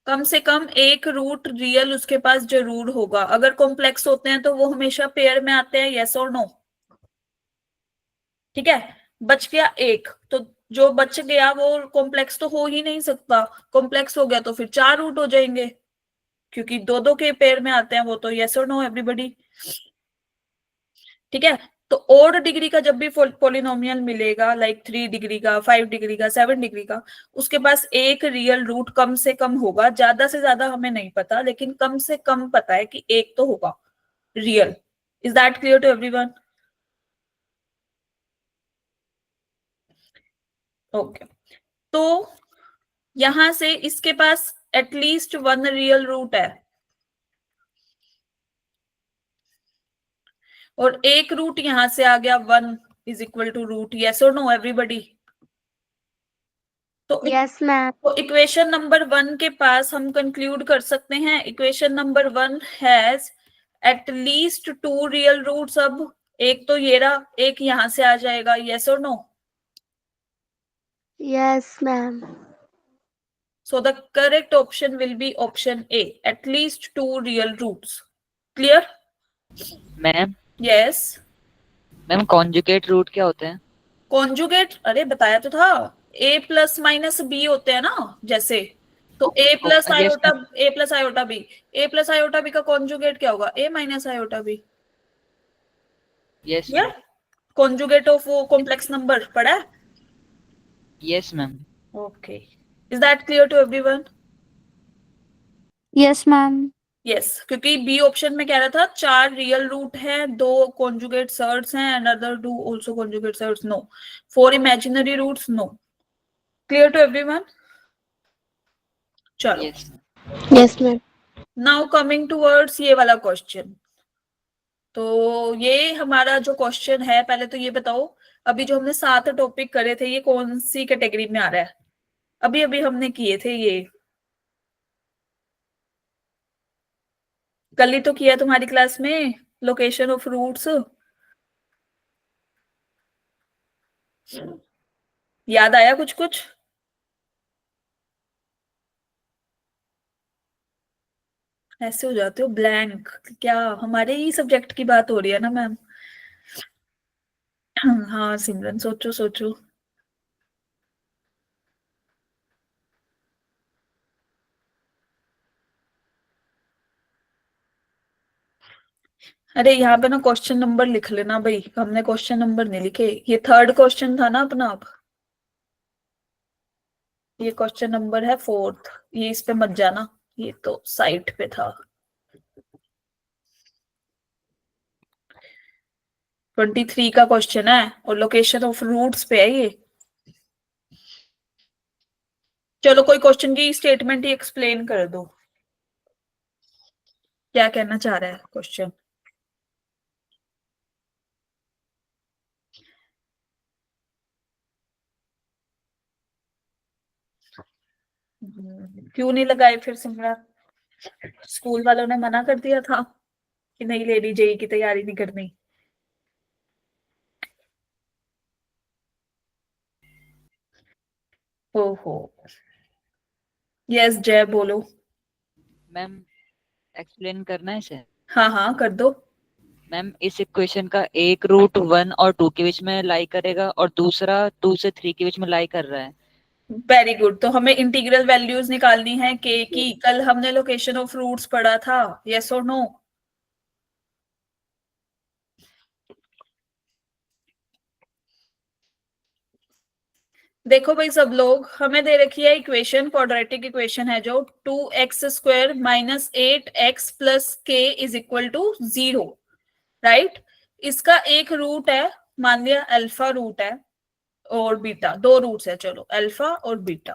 कम से कम एक रूट रियल उसके पास जरूर होगा. अगर कॉम्प्लेक्स होते हैं तो वो हमेशा पेयर में आते हैं. यस और नो? ठीक है. बच गया एक, तो जो बच गया वो कॉम्प्लेक्स तो हो ही नहीं सकता. कॉम्प्लेक्स हो गया तो फिर 4 रूट हो जाएंगे, क्योंकि दो दो के पेयर में आते हैं वो. तो यस और नो एवरीबॉडी? ठीक है. तो ओड डिग्री का जब भी पॉलिनोमियल मिलेगा, लाइक 3 डिग्री का, 5 डिग्री का, 7 डिग्री का, उसके पास एक रियल रूट कम से कम होगा. ज्यादा से ज्यादा हमें नहीं पता, लेकिन कम से कम पता है कि एक तो होगा real. Is that clear to everyone? Okay. तो यहां से इसके पास एटलीस्ट वन रियल रूट है, और एक रूट यहां से आ गया. 1 is equal to root. Yes और नो एवरीबॉडी? तो यस मैम. तो इक्वेशन नंबर 1 के पास हम कंक्लूड कर सकते हैं, equation number 1 has at least 2 real roots. अब एक तो ये रहा, एक यहां से आ जाएगा. यस और no? Yes ma'am. So the correct option will be option A, at least 2 real roots. Clear? Ma'am yes. Ma'am conjugate root क्या होते हैं? कॉन्जुगेट, अरे बताया तो था, ए प्लस माइनस बी होते हैं ना, जैसे. तो a plus iota, a plus iota b, a plus iota b का कॉन्जुगेट क्या होगा? A minus iota b. Yes या कॉन्जुगेट ऑफ वो कॉम्प्लेक्स नंबर पढ़ा है? Yes ma'am. Okay. Is that clear to everyone? Yes ma'am. Yes, क्योंकि b option में कह रहा था 4 रियल रूट हैं, 2 कॉन्जुगेट सर्ट्स हैं, and other 2 also conjugate surds. No. 4 imaginary roots. No. Clear to everyone? चलो. Yes. Yes ma'am. Now coming towards ये वाला क्वेश्चन. तो ये हमारा जो क्वेश्चन है, पहले तो ये बताओ, अभी जो हमने 7 टॉपिक करे थे ये कौन सी कैटेगरी में आ रहा है? अभी अभी हमने किए थे ये, कल ही तो किया तुम्हारी क्लास में, लोकेशन ऑफ रूट्स. याद आया कुछ कुछ? ऐसे हो जाते हो ब्लैंक. क्या हमारे ही सब्जेक्ट की बात हो रही है ना मैम? हाँ सिमरन, सोचो सोचो. अरे यहाँ पे ना क्वेश्चन नंबर लिख लेना भाई, हमने क्वेश्चन नंबर नहीं लिखे. ये 3rd क्वेश्चन था ना अपना. आप ये क्वेश्चन नंबर है 4th, ये इस पे मत जाना, ये तो साइट पे था. 23 का क्वेश्चन है, और लोकेशन ऑफ रूट्स पे है ये. चलो कोई क्वेश्चन की स्टेटमेंट ही एक्सप्लेन कर दो, क्या कहना चाह रहा है क्वेश्चन. क्यों नहीं लगाए फिर सिमरन? स्कूल वालों ने मना कर दिया था कि नहीं लेडी जेई की तैयारी नहीं करनी. ओहो. यस जय बोलो. मैम एक्सप्लेन करना है इसे? हाँ हाँ कर दो. मैम इस इक्वेशन का एक रूट 1 और 2 के बीच में लाई करेगा, और दूसरा 2 से 3 के बीच में लाई कर रहा है. Very good. तो हमें इंटीग्रल वैल्यूज निकालनी है के की. कल हमने लोकेशन ऑफ रूट्स पढ़ा था. यस और नो? देखो भाई सब लोग, हमें दे रखी है इक्वेशन, क्वाड्रेटिक इक्वेशन है जो 2x² minus 8x plus k is equal to 0. Right. इसका एक रूट है, मान लिया अल्फा रूट है, और बीटा. 2 रूट्स है, चलो अल्फा और बीटा.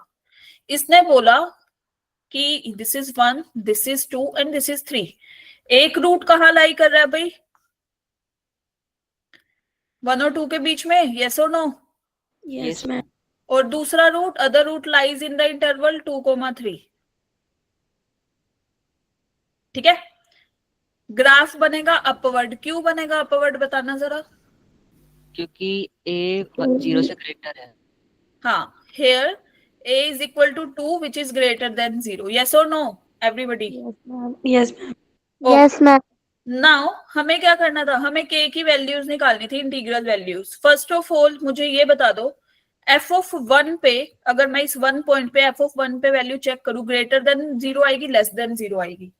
इसने बोला कि this is 1, this is 2 and this is 3. एक रूट कहाँ लाई कर रहा है भाई? 1 और 2 के बीच में. यस और नो? Yes, ma'am. और दूसरा root, other root lies in the interval 2, 3. ठीक है. ग्राफ बनेगा अपवर्ड, क्यों बनेगा अपवर्ड बताना जरा। क्योंकि ए 0 से ग्रेटर है। हाँ, here a is equal to 2 which is greater than 0. Yes or no everybody? Yes, ma'am. Yes, ma'am. Yes, ma'am. Now हमें क्या करना था, हमें k की वैल्यूज निकालनी थी, integral values. First of all मुझे ये बता दो, f ऑफ 1 पे, अगर मैं इस 1 पॉइंट पे f ऑफ 1 पे वैल्यू चेक करूं, ग्रेटर देन 0 आएगी, लेस देन 0 आएगी?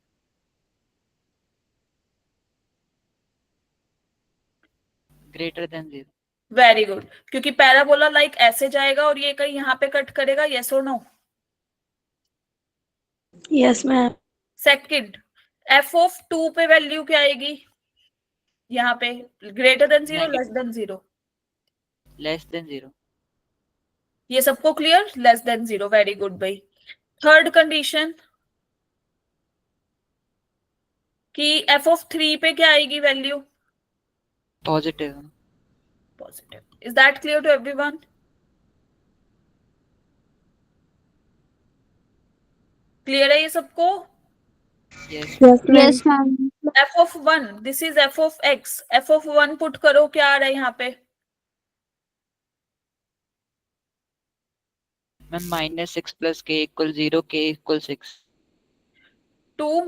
Greater than 0। वेरी गुड, क्योंकि पैराबोला लाइक ऐसे जाएगा और ये कहीं यहाँ पे कट करेगा। यस और no? Yes, ma'am. Second, f of 2 पे वैल्यू क्या आएगी यहाँ पे, greater than 0, less than 0? Less than 0। ये सबको क्लियर? लेस देन 0, वेरी गुड भाई। थर्ड कंडीशन कि f ऑफ 3 पे क्या आएगी value? Positive. Positive. Is that clear to everyone? Clear है ये सबको? Yes. Yes, ma'am. Yes, ma'am. f of 1, this is f of x, f of 1 put करो, क्या आ रहा है यहाँ पे? Ma'am -6 + k = 0, k = 6। 2 -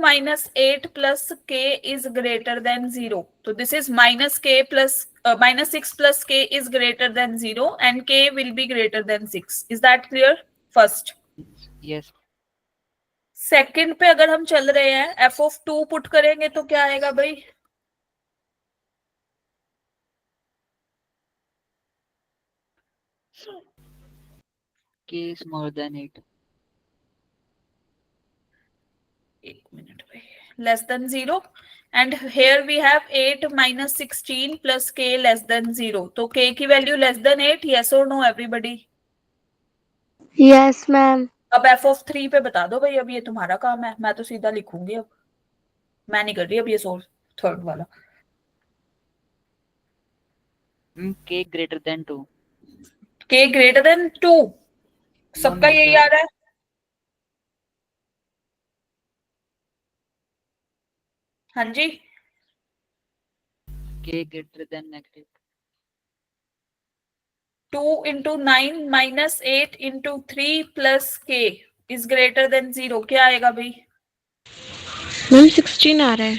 8 + k is greater than 0. So this is -6 + k is greater than 0 and k will be greater than 6. Is that clear? First. Yes. Second पे अगर हम चल रहे हैं, f ऑफ 2 पुट करेंगे तो क्या आएगा भाई? k is more than 8। एक मिनट भाई, less than 0 and here we have 8 - 16 + k less than 0. तो k की value less than 8, yes or no everybody? Yes, ma'am. अब f ऑफ 3 पे बता दो भाई, अब ये तुम्हारा काम है, मैं तो सीधा लिखूंगी, अब मैं नहीं कर रही अब ये सोल्व थर्ड वाला। k greater than 2। k greater than 2, सबका यही आ रहा है? हाँ जी, k greater than -2। 2 × 9 - 8 × 3 + k is greater than 0, क्या आएगा भाई? मैम 16 आ रहा है।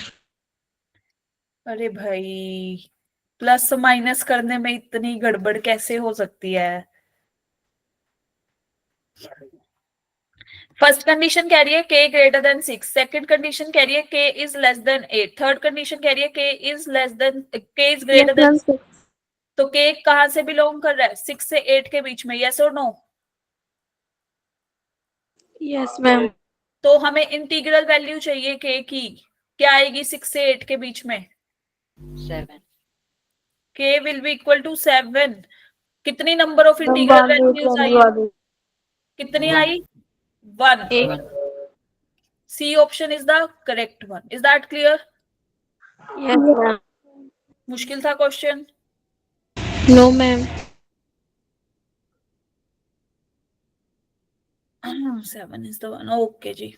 अरे भाई, प्लस माइनस करने में इतनी गड़बड़ कैसे हो सकती है? फर्स्ट कंडीशन कह रही है k greater than 6, second condition कह रही है k is less than 8, third condition कह रही है k is greater Yes, than। ma'am. 6. तो k कहां से बिलोंग कर रहा है? 6 से 8 के बीच में, यस और नो? Yes, ma'am. तो हमें इंटीग्रल वैल्यू चाहिए k की, क्या आएगी 6 से 8 के बीच में? 7। k will be equal to 7। कितनी नंबर ऑफ इंटीग्रल वैल्यूज आई? कितनी One. आई? 1। 1। C option is the correct one. Is that clear? Yes, ma'am. मुश्किल था question? No, ma'am. 7 is the one. Okay जी,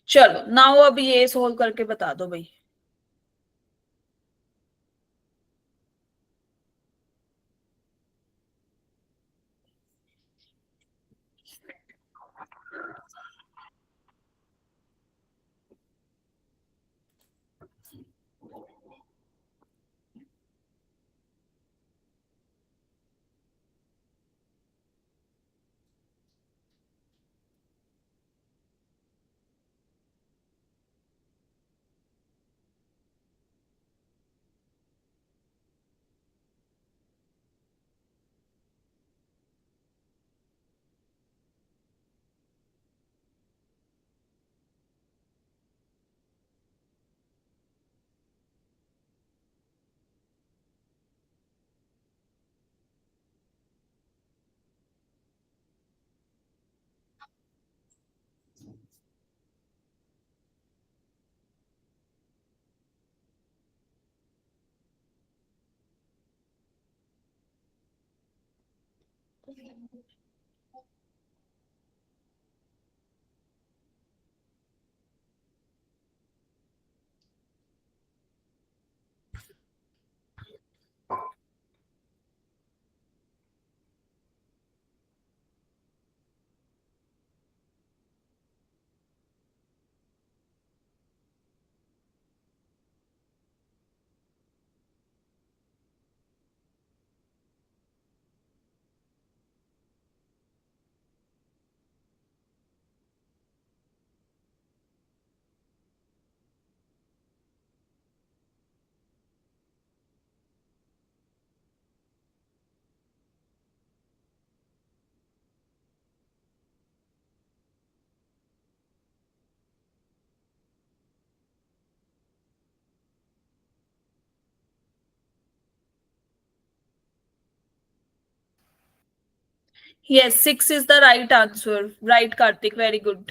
चलो नाउ अब ये सोल्व करके बता दो भाई। Yes, 6 is the right answer. Right, Karthik. Very good.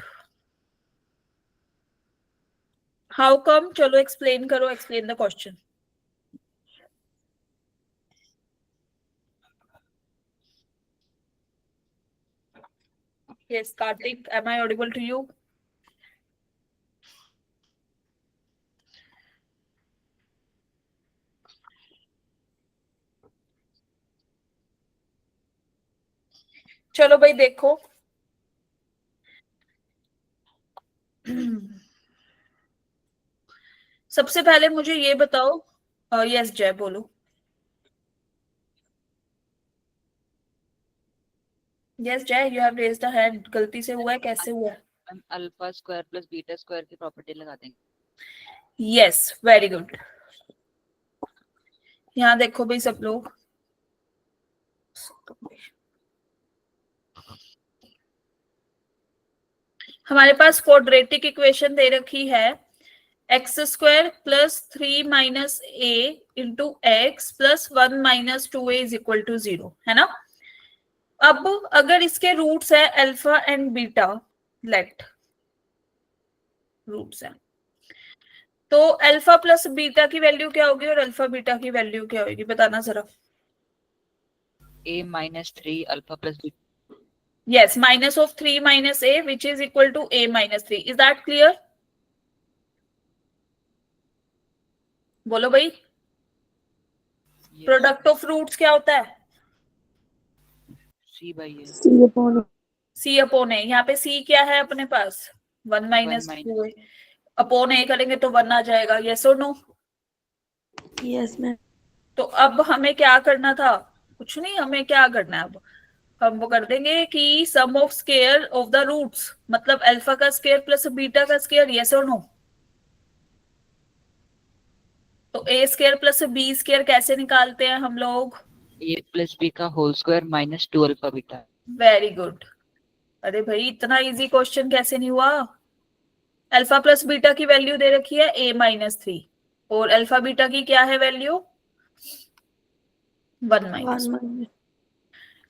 How come? चलो explain करो. Explain the question. Yes, Karthik. Am I audible to you? चलो भाई देखो. सबसे पहले मुझे ये बताओ. यस जय बोलो. यस जय, you have raised a hand. गलती से हुआ है, कैसे हुआ है? Ma'am alpha square plus beta square की प्रॉपर्टी लगा देंगे. Yes, very good. यहाँ देखो भाई सब लोग. हमारे पास क्वाड्रेटिक इक्वेशन दे रखी है x square plus 3 minus a into x plus 1 minus 2a is equal to 0, है ना. अब अगर इसके रूट्स है alpha and beta, let roots है, तो अल्फा प्लस बीटा की वैल्यू क्या होगी और अल्फा बीटा की वैल्यू क्या होगी, बताना जरा. a minus 3 alpha plus beta. Yes, minus of 3 minus a, which is equal to a minus 3. Is that clear? बोलो भाई. प्रोडक्ट ऑफ रूट्स क्या होता है? c by a. c upon a. यहाँ पे c क्या है अपने पास? 1 माइनस 2 अपॉन a करेंगे तो 1 आ जाएगा. यस और नो? Yes, ma'am. तो अब हमें क्या करना था? कुछ नहीं, हमें क्या करना है अब? हम वो कर देंगे कि sum of square of the roots, मतलब अल्फा का स्क्वायर प्लस बीटा का स्क्वायर. यस और नो? तो a square plus b square कैसे निकालते हैं हम लोग? a प्लस b का whole square minus 2 alpha beta. Very good. अरे भाई इतना इजी क्वेश्चन कैसे नहीं हुआ? अल्फा प्लस बीटा की वैल्यू दे रखी है a माइनस 3 और अल्फा बीटा की क्या है वैल्यू? 1 माइनस.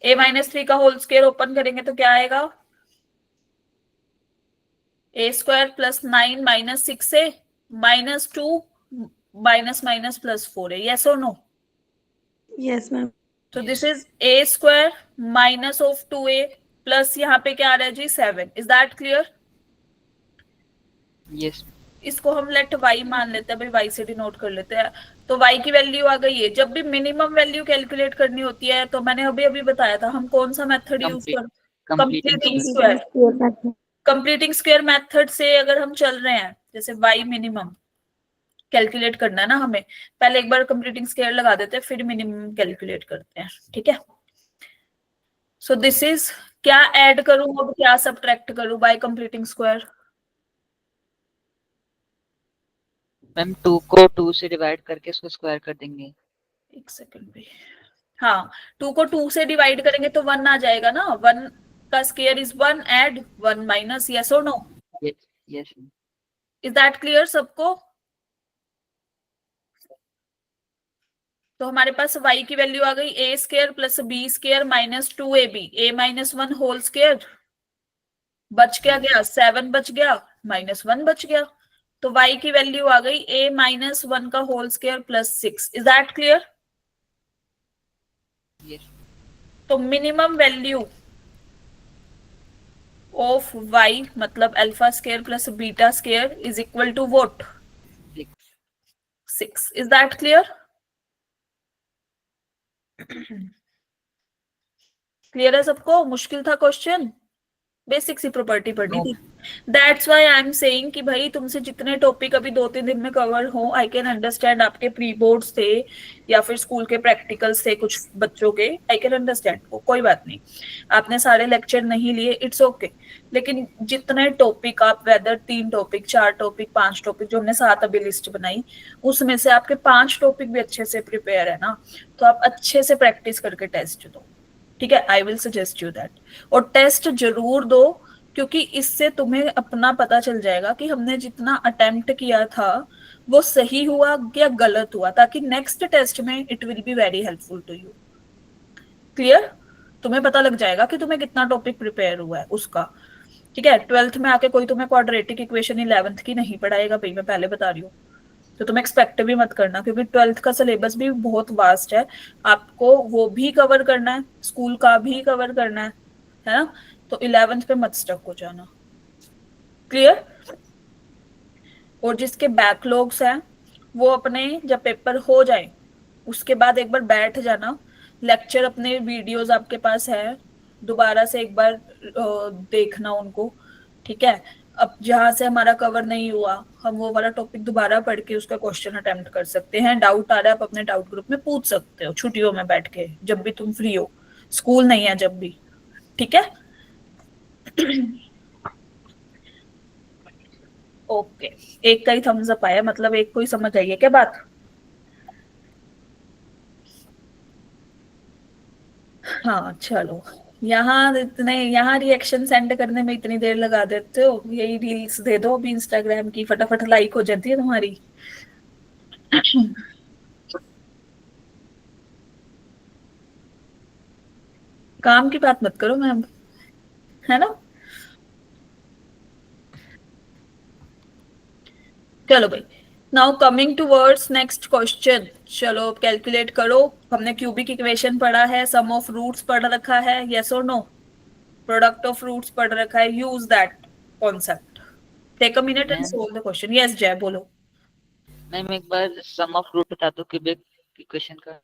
a माइनस 3 का होल स्क्वायर ओपन करेंगे तो क्या आएगा? a square plus 9 minus 6a minus 2 minus minus plus 4 है. यस और नो? Yes, ma'am. तो this is a square minus of 2a plus यहाँ पे क्या आ रहा है जी 7. Is that clear? यस. इसको हम लेट y मान लेते हैं भाई, y से डिनोट कर लेते हैं. तो y की वैल्यू आ गई है. जब भी मिनिमम वैल्यू कैलकुलेट करनी होती है तो मैंने अभी अभी बताया था हम कौन सा मेथड यूज कर, completing square. Completing square method से अगर हम चल रहे हैं, जैसे y मिनिमम कैलकुलेट करना है ना हमें, पहले एक बार कंप्लीटिंग स्क्वायर लगा देते हैं फिर मिनिमम कैलकुलेट करते हैं. ठीक है. सो दिस इज, क्या ऐड करूं अब क्या सब्ट्रैक्ट करूं बाय कंप्लीटिंग स्क्वायर? मैम 2 को 2 से डिवाइड करके इसको स्क्वायर कर देंगे. एक सेकंड पे. हाँ, 2 को 2 से डिवाइड करेंगे तो 1 आ जाएगा ना. 1 का square is 1, add 1 minus. Yes और no? Yes. Is that clear सबको? तो हमारे पास y की वैल्यू आ गई a square plus b square minus 2ab, a minus 1 whole square. बच क्या गया? 7 बच गया, माइनस 1 बच गया. तो y की वैल्यू आ गई a माइनस 1 का whole square plus 6. Is that clear? Yes. तो मिनिमम वैल्यू ऑफ y मतलब alpha square plus beta square is equal to what? 6. Is that clear? Clear है सबको? मुश्किल था क्वेश्चन? बेसिक सी प्रॉपर्टी पढ़नी थी. That's why I am saying कि भाई तुमसे जितने टॉपिक अभी 2-3 दिन में कवर हो, आई कैन अंडरस्टैंड. आपके प्री बोर्ड्स थे या फिर स्कूल के प्रैक्टिकल्स थे कुछ बच्चों के, आई कैन अंडरस्टैंड. कोई बात नहीं, आपने सारे लेक्चर नहीं लिए, इट्स ओके. लेकिन जितने टॉपिक आप, वेदर 3 टॉपिक 4 टॉपिक 5 टॉपिक जो हमने 7 अभी लिस्ट बनाई, उसमें से आपके 5 टॉपिक भी अच्छे से प्रिपेयर है ना, तो आप अच्छे से प्रैक्टिस करके टेस्ट दो. ठीक है, I will suggest you that. और टेस्ट जरूर दो, क्योंकि इससे तुम्हें अपना पता चल जाएगा कि हमने जितना अटेम्प्ट किया था वो सही हुआ या गलत हुआ, ताकि नेक्स्ट टेस्ट में it will be very helpful to you. Clear? तुम्हें पता लग जाएगा कि तुम्हें कितना टॉपिक प्रिपेयर हुआ है उसका। ठीक है, 12th में आके कोई तुम्हें क्वाड्रेटिक इक्वेशन 11th की नहीं पढ़ाएगा भाई, मैं पहले बता रही हूँ। तो तुम एक्सपेक्ट भी मत करना, क्योंकि 12th का सिलेबस भी बहुत वास्ट है, आपको वो भी कवर करना है, स्कूल का भी कवर करना है ना। तो 11th पे मत स्टक हो जाना। क्लियर? और जिसके बैकलॉग्स हैं वो अपने जब पेपर हो जाए उसके बाद एक बार बैठ जाना, लेक्चर अपने वीडियोस आपके पास है, दोबारा से एक बार देखना उनको। ठीक है, अब जहां से हमारा कवर नहीं हुआ हम वो वाला टॉपिक दोबारा पढ़ के उसका क्वेश्चन अटेम्प्ट कर सकते हैं। डाउट आ रहा है आप अपने डाउट ग्रुप में पूछ सकते हो, छुट्टियों में बैठ के, जब भी तुम फ्री हो, स्कूल नहीं है जब भी। ठीक है। ओके, एक का ही थम्स अप आया, मतलब एक को ही समझ आई है क्या बात? हाँ चलो, यहाँ रिएक्शन सेंड करने में इतनी देर लगा देते हो, यही रील्स दे दो अभी इंस्टाग्राम की, फटाफट लाइक हो जाती है तुम्हारी। काम की बात मत करो मैम, है ना। चलो भाई, now coming towards next question. चलो कैलकुलेट करो। हमने क्यूबिक इक्वेशन पढ़ा है, सम ऑफ रूट्स पढ़ रखा है, यस और नो? प्रोडक्ट ऑफ रूट्स पढ़ रखा है, use that concept. Take a minute and ma'am solve the question. Yes Jay बोलो। मैम एक बार सम ऑफ रूट बता दो क्यूबिक इक्वेशन का।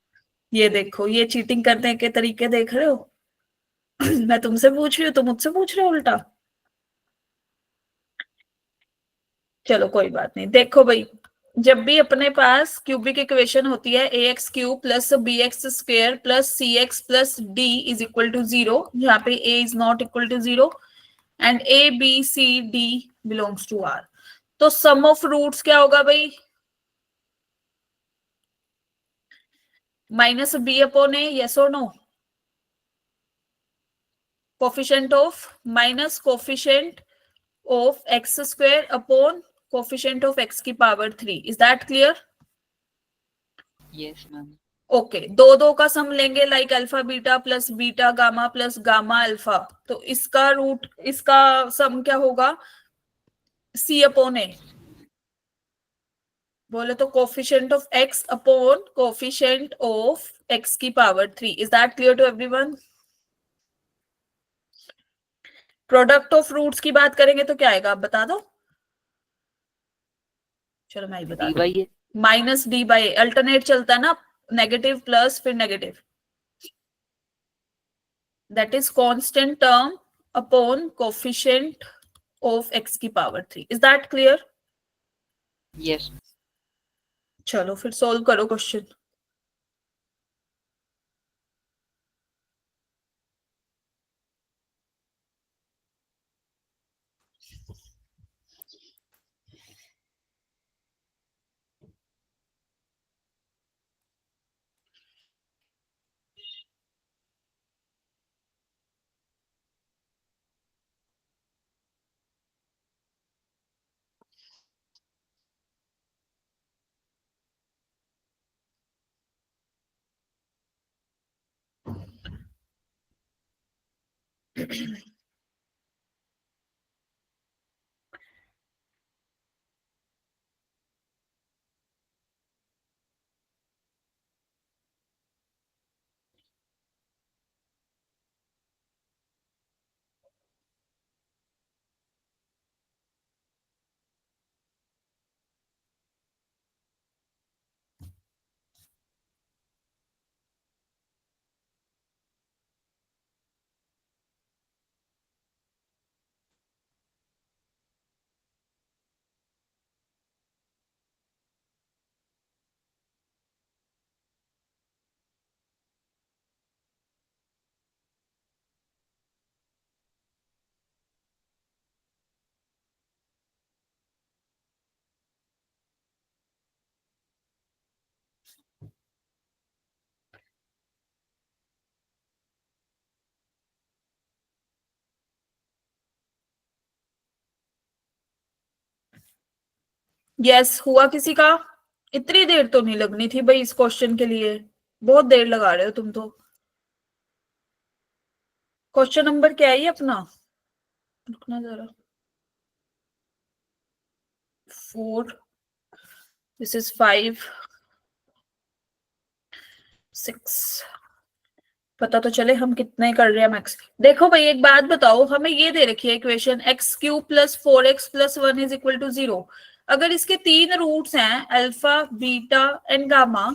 ये देखो, ये चीटिंग करने के तरीके देख रहे हो? मैं तुमसे पूछ रही हूँ, तुम मुझसे पूछ रहे हो उल्टा। चलो कोई बात नहीं, देखो भाई, जब भी अपने पास क्यूबिक इक्वेशन होती है a x cube plus B x square plus C x plus d is equal to 0, जहाँ पे a is not equal to 0 and a B C d belongs to R, तो सम ऑफ रूट्स क्या होगा भाई? Minus b upon a, yes और no? Coefficient of minus coefficient of x square upon coefficient of x की power 3। Is that clear? Yes ma'am. Okay, दो दो का sum लेंगे, like alpha beta plus beta gamma plus gamma alpha, तो इसका root, इसका sum क्या होगा? C upon a. बोले तो coefficient of x upon coefficient of x की power 3। Is that clear to everyone? Product of roots की बात करेंगे तो क्या आएगा, आप बता दो। चलो मैं ही बता डी दूं, by a. Minus d by, alternate चलता है ना, नेगेटिव प्लस फिर negative, that is constant term upon coefficient of x की power 3। Is that clear? Yes. चलो फिर सोल्व करो क्वेश्चन। यस हुआ किसी का? इतनी देर तो नहीं लगनी थी भाई इस क्वेश्चन के लिए, बहुत देर लगा रहे हो तुम तो। क्वेश्चन नंबर क्या है ये अपना, रुकना जरा, 4, दिस इज 5, 6, पता तो चले हम कितने कर रहे हैं मैक्स। देखो भाई एक बात बताओ, हमें ये दे रखी है इक्वेशन x³ + 4x + 1 = 0। अगर इसके 3 रूट्स हैं अल्फा, बीटा एंड गामा,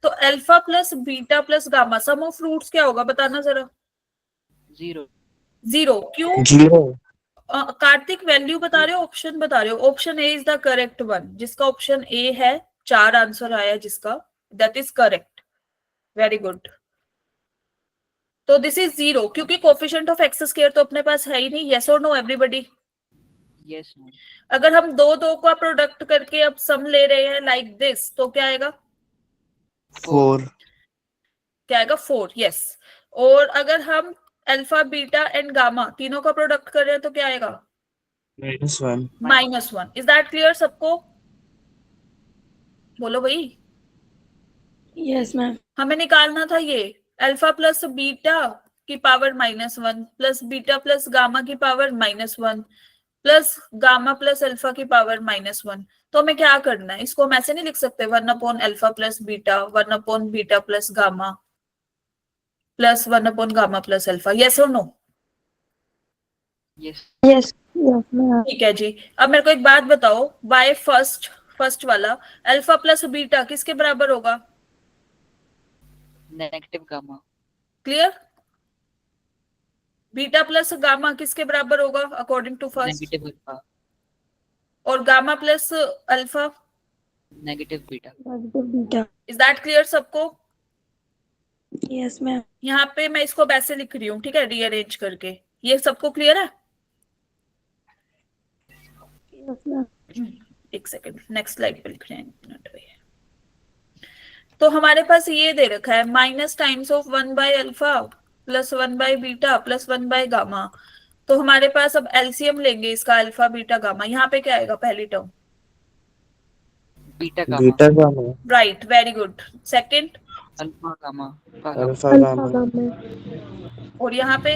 तो alpha plus beta plus gamma sum of roots क्या होगा बताना जरा। 0 0 क्यों? 0 कार्तिक वैल्यू बता रहे हो, ऑप्शन बता रहे हो? Option A is the correct one, जिसका ऑप्शन ए है 4 आंसर आया जिसका, that is correct, very good. तो दिस इज 0 क्योंकि कोफिशिएंट ऑफ एक्स स्क्वायर तो अपने पास है ही नहीं। यस और नो एवरीबॉडी? Yes ma'am. अगर हम दो दो का प्रोडक्ट करके अब सम ले रहे हैं लाइक दिस, तो क्या आएगा? 4 क्या आएगा? 4, यस। और अगर हम अल्फा, बीटा एंड गामा तीनों का प्रोडक्ट कर रहे हैं तो क्या आएगा? -1 -1। इज दैट क्लियर सबको? बोलो भाई। Yes, ma'am. हमें निकालना था ये अल्फा प्लस बीटा की power -1 plus beta plus gamma की power -1 plus gamma plus alpha की पावर -1। तो हमें क्या करना है, इसको हम ऐसे नहीं लिख सकते 1/अल्फा प्लस बीटा, 1/बीटा प्लस गामा प्लस 1/गामा प्लस अल्फा। यस और no? Yes. Yes. Yes, ma'am. ठीक है जी। अब मेरे को एक बात बताओ, बाय फर्स्ट वाला अल्फा प्लस बीटा किसके बराबर होगा? Negative gamma. Clear? Beta plus gamma किसके बराबर होगा according to first? Negative alpha. और gamma plus alpha? Negative beta. Positive beta. Is that clear सबको? Yes, ma'am. यहाँ पे मैं इसको वैसे लिख रही हूँ, ठीक है, रीअरेंज करके। ये सबको क्लियर है? Yes, ma'am. एक सेकंड, नेक्स्ट स्लाइड पे लिख रहे हैं, एक मिनट भैया। तो हमारे पास ये दे रखा है माइनस टाइम्स ऑफ 1/अल्फा प्लस 1/बीटा प्लस 1/गामा। तो हमारे पास अब एलसीएम लेंगे इसका, अल्फा बीटा गामा। यहाँ पे क्या आएगा पहली term? Beta gamma. Beta gamma right, very good. Second? Alpha gamma. Alpha alpha gamma gamma. और यहाँ पे?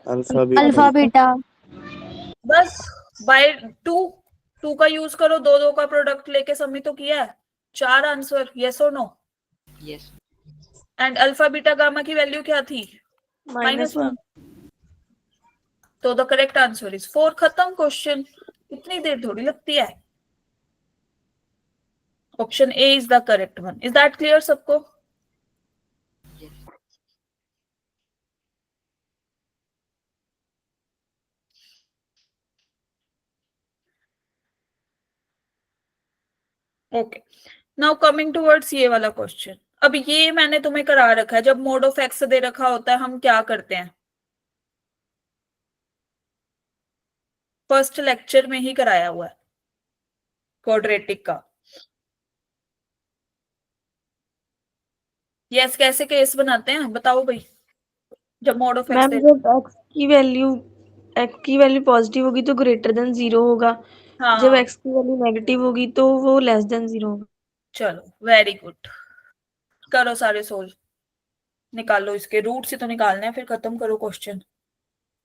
Alpha beta alpha beta. बस बाय 2 का यूज करो, दो दो का प्रोडक्ट लेके सबमिट तो किया है। 4 आंसर, यस और no? Yes. And alpha beta gamma की वैल्यू क्या थी? -1. तो द करेक्ट आंसर इज 4। खत्म क्वेश्चन, इतनी देर थोड़ी लगती है। Option A is the correct one. Is that clear सबको? ओके, नाउ कमिंग टुवर्ड्स ये वाला क्वेश्चन। अब ये मैंने तुम्हें करा रखा है, जब मोड ऑफ एक्स दे रखा होता है हम क्या करते हैं? फर्स्ट लेक्चर में ही कराया हुआ है क्वाड्रेटिक का। यस, कैसे केस बनाते हैं बताओ भाई, जब मोड ऑफ एक्स मैम दे। जब x की वैल्यू पॉजिटिव होगी तो ग्रेटर देन 0 होगा। जब हाँ x की वैल्यू नेगेटिव होगी तो वो लेस देन 0 होगा। चलो वेरी गुड, करो सारे सोल्व, निकालो इसके रूट से तो निकालना है, फिर खत्म करो क्वेश्चन।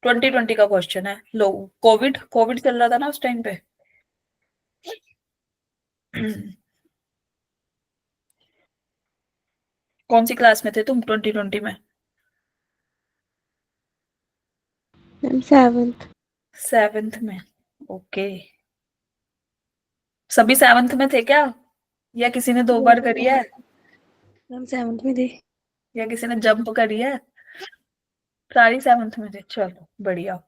2020 का क्वेश्चन है। लो, कोविड चल रहा था ना उस टाइम पे। कौन सी क्लास में थे तुम 2020 में? Ma'am 7th। 7th में, ओके। सभी 7th में थे क्या, या किसी ने 2 बार करी है, मैम 7th में थे। या किसी ने जंप करी है? सारी 7th में थे, चलो बढ़िया।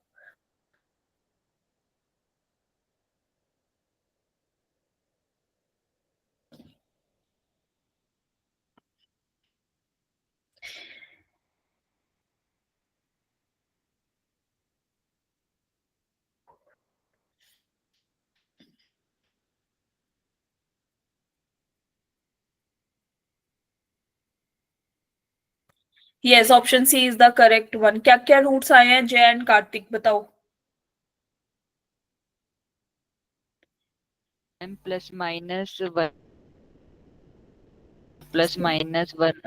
Yes, option C is the correct one. क्या क्या रूट्स आए हैं जय एंड कार्तिक बताओ? m plus minus 1 plus minus 1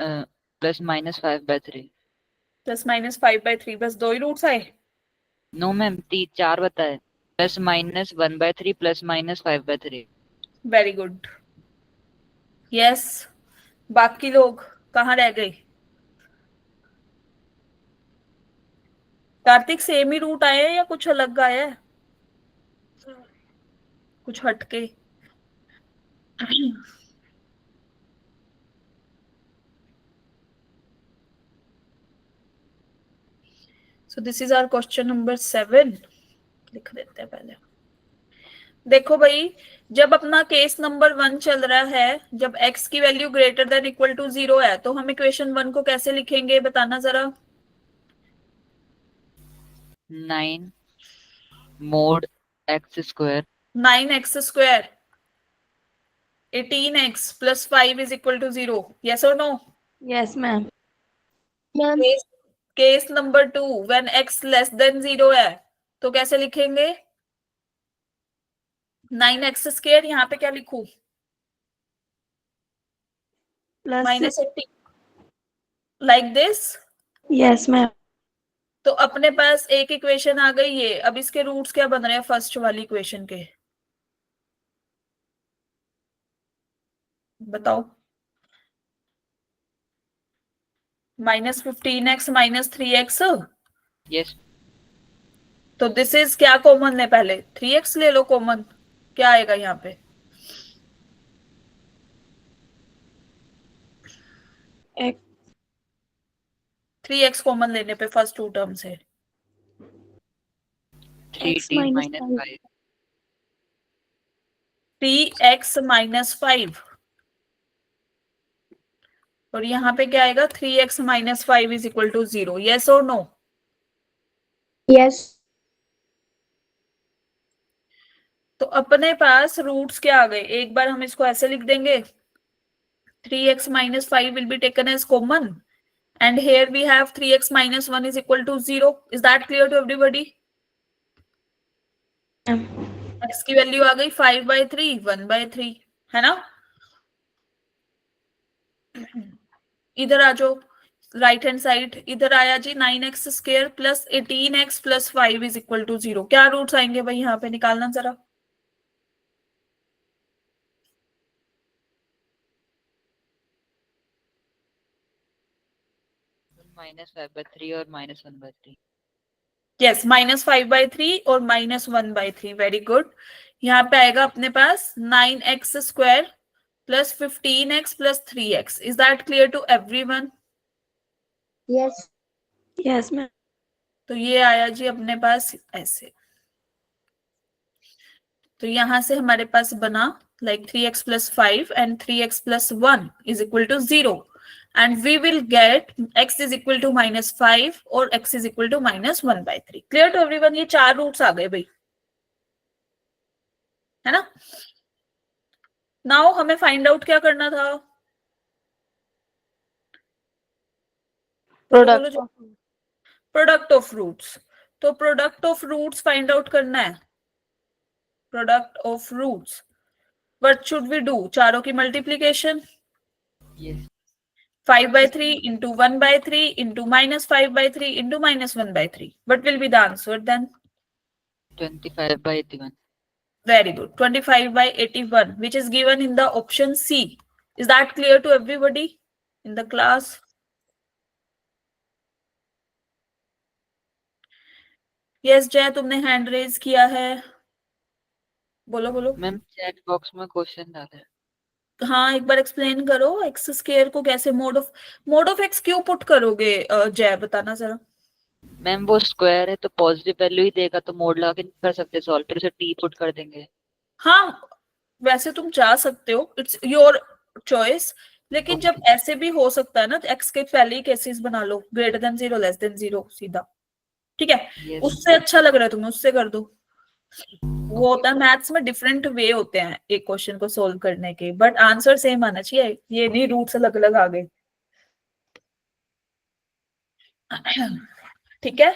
plus minus 5/3। +-5/3 बस 2 ही रूट्स आए। नो मैम 4 बताए, +-1/3 +-5/3। Very good. यस, बाकी लोग कहाँ रह गए? कार्तिक सेम ही रूट आए हैं या कुछ अलग आया है? कुछ हटके? So this is our question number 7। लिख देते हैं पहले। देखो भाई, जब अपना केस नंबर 1 चल रहा है, जब x की value greater than equal to 0 है, तो हम इक्वेशन 1 को कैसे लिखेंगे बताना जरा। 9 mod x²। 9x² 18x + 5 is equal to 0, yes or no? Yes ma'am. Ma'am case number 2, when x less than 0 है, तो कैसे लिखेंगे? 9x², यहाँ पे क्या लिखूं? Plus -18 like this. Yes ma'am. तो अपने पास एक इक्वेशन आ गई है। अब इसके रूट्स क्या बन रहे हैं फर्स्ट वाली इक्वेशन के, बताओ। -15x -3x। यस तो दिस इज क्या कॉमन है? पहले 3x ले लो कॉमन, क्या आएगा यहाँ पे? एक 3x कॉमन लेने पे फर्स्ट टू टर्म से 3t -5 -5। 3x -5, और यहाँ पे क्या आएगा? 3x -5 is equal to 0, yes और नो? यस तो अपने पास रूट्स क्या आ गए? एक बार हम इसको ऐसे लिख देंगे, 3x -5 will be taken as common, and here we have 3x -1 is equal to 0. Is that clear to everybody? x की वैल्यू आ गई 5/3 1/3, है ना? इधर आ जाओ, राइट हैंड साइड इधर आया जी। 9x² + 18x + 5 is equal to 0। क्या रूट्स आएंगे भाई यहाँ पे? निकालना जरा। -5/3 और -1/3। यस, -5/3 और -1/3। Very good. यहाँ पे आएगा अपने पास 9x² + 15x + 3x। Is that clear to everyone? Yes yes ma'am. तो ये आया जी अपने पास ऐसे। तो यहां से हमारे पास बना like 3x + 5 and 3x + 1 is equal to 0, and we will get x is equal to -5 और x is equal to -1/3। Clear to everyone? ये 4 रूट्स आ गए भाई, है ना? नाउ हमें फाइंड आउट क्या करना था? Product of product of roots. तो product of roots find out करना है। Product of roots, what should we do? चारों की multiplication, yes 5/3 into 1/3 into -5/3 into -1/3. What will be the answer then? 25/81। Very good. 25/81, which is given in the option C. Is that clear to everybody in the class? Yes, जय, तुमने hand raise किया है, बोलो बोलो। Ma'am chat box में question डाला है। हाँ, एक बार एक्सप्लेन करो x² को कैसे मोड ऑफ x क्यों पुट करोगे जय, बताना जरा। मैम वो स्क्वायर है तो पॉजिटिव वैल्यू ही देगा, तो मोड लगा के नहीं कर सकते सॉल्व, फिर उसे t पुट कर देंगे। हाँ, वैसे तुम जा सकते हो, इट्स योर चॉइस, लेकिन जब ऐसे भी हो सकता है ना, तो x के पहले ही केसेस बना लो, ग्रेटर देन 0 लेस देन 0 सीधा, ठीक है? यस उससे अच्छा लग रहा है तुम्हें, उससे कर दो। वो होता है मैथ्स में डिफरेंट वे होते हैं एक क्वेश्चन को सोल्व करने के, बट आंसर सेम आना चाहिए। ये नहीं रूट्स अलग अलग आ गए, ठीक है?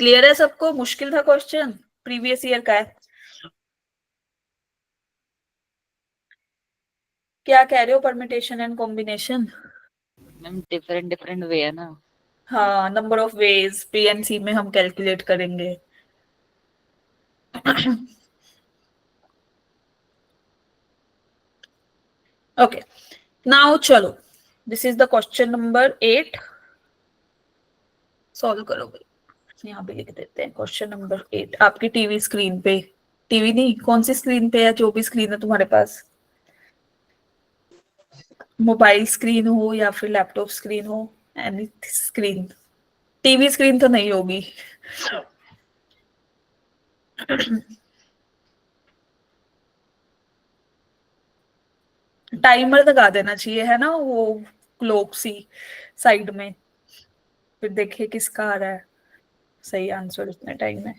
क्लियर है सबको? मुश्किल था क्वेश्चन, प्रीवियस ईयर का है। क्या कह रहे हो? Permutation and combination. Ma'am different way है ना। हाँ, नंबर ऑफ वेज पीएनसी में हम कैलकुलेट करेंगे। ओके, नाउ चलो, this is the question number 8, solve करो भाई। यहाँ पे लिख देते हैं क्वेश्चन नंबर 8 आपकी टीवी स्क्रीन पे। टीवी नहीं, कौन सी स्क्रीन पे है, जो भी स्क्रीन है तुम्हारे पास, मोबाइल स्क्रीन हो या फिर लैपटॉप स्क्रीन हो, एनी स्क्रीन। टीवी स्क्रीन तो नहीं होगी। टाइमर लगा देना चाहिए, है ना, वो क्लॉक सी साइड में, फिर देखिए किसका आ रहा है सही आंसर उतने टाइम में।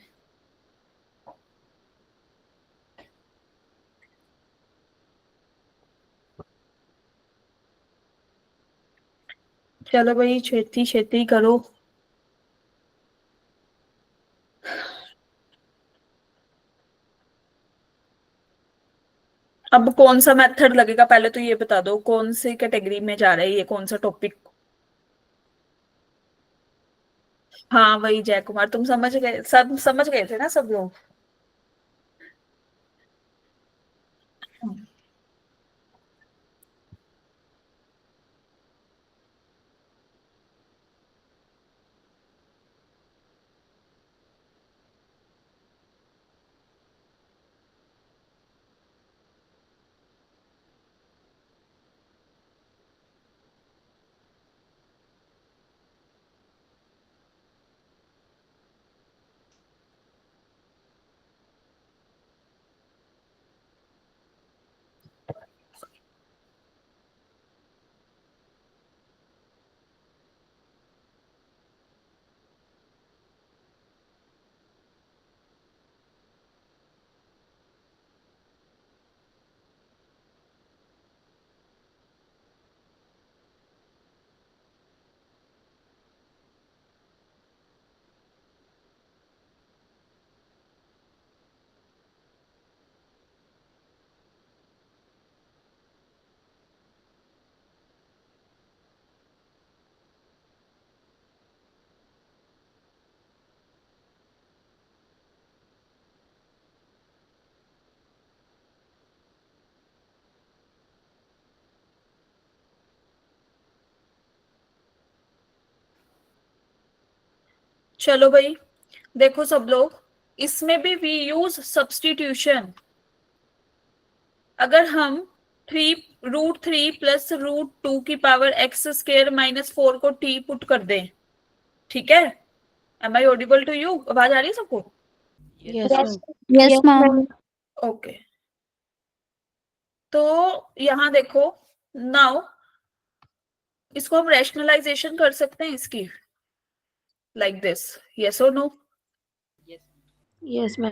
चलो भाई, छेती छेती करो। अब कौन सा मेथड लगेगा, पहले तो ये बता दो कौन सी कैटेगरी में जा रहा है ये, कौन सा टॉपिक। हाँ वही जय कुमार, तुम समझ गए, सब समझ गए थे ना सब लोग। चलो भाई, देखो सब लोग, इसमें भी वी यूज सब्सटीट्यूशन। अगर हम 3√3 प्लस √2 की पावर एक्स स्क्र -4 को टी पुट कर दें, ठीक है। Am I audible to you, आवाज आ रही है सबको? Yes Yes. Ma'am. Yes, ma'am. Okay, तो यहां देखो, नाउ इसको हम रैशनलाइजेशन कर सकते हैं इसकी, लाइक दिस, यस और नो। Yes ma'am.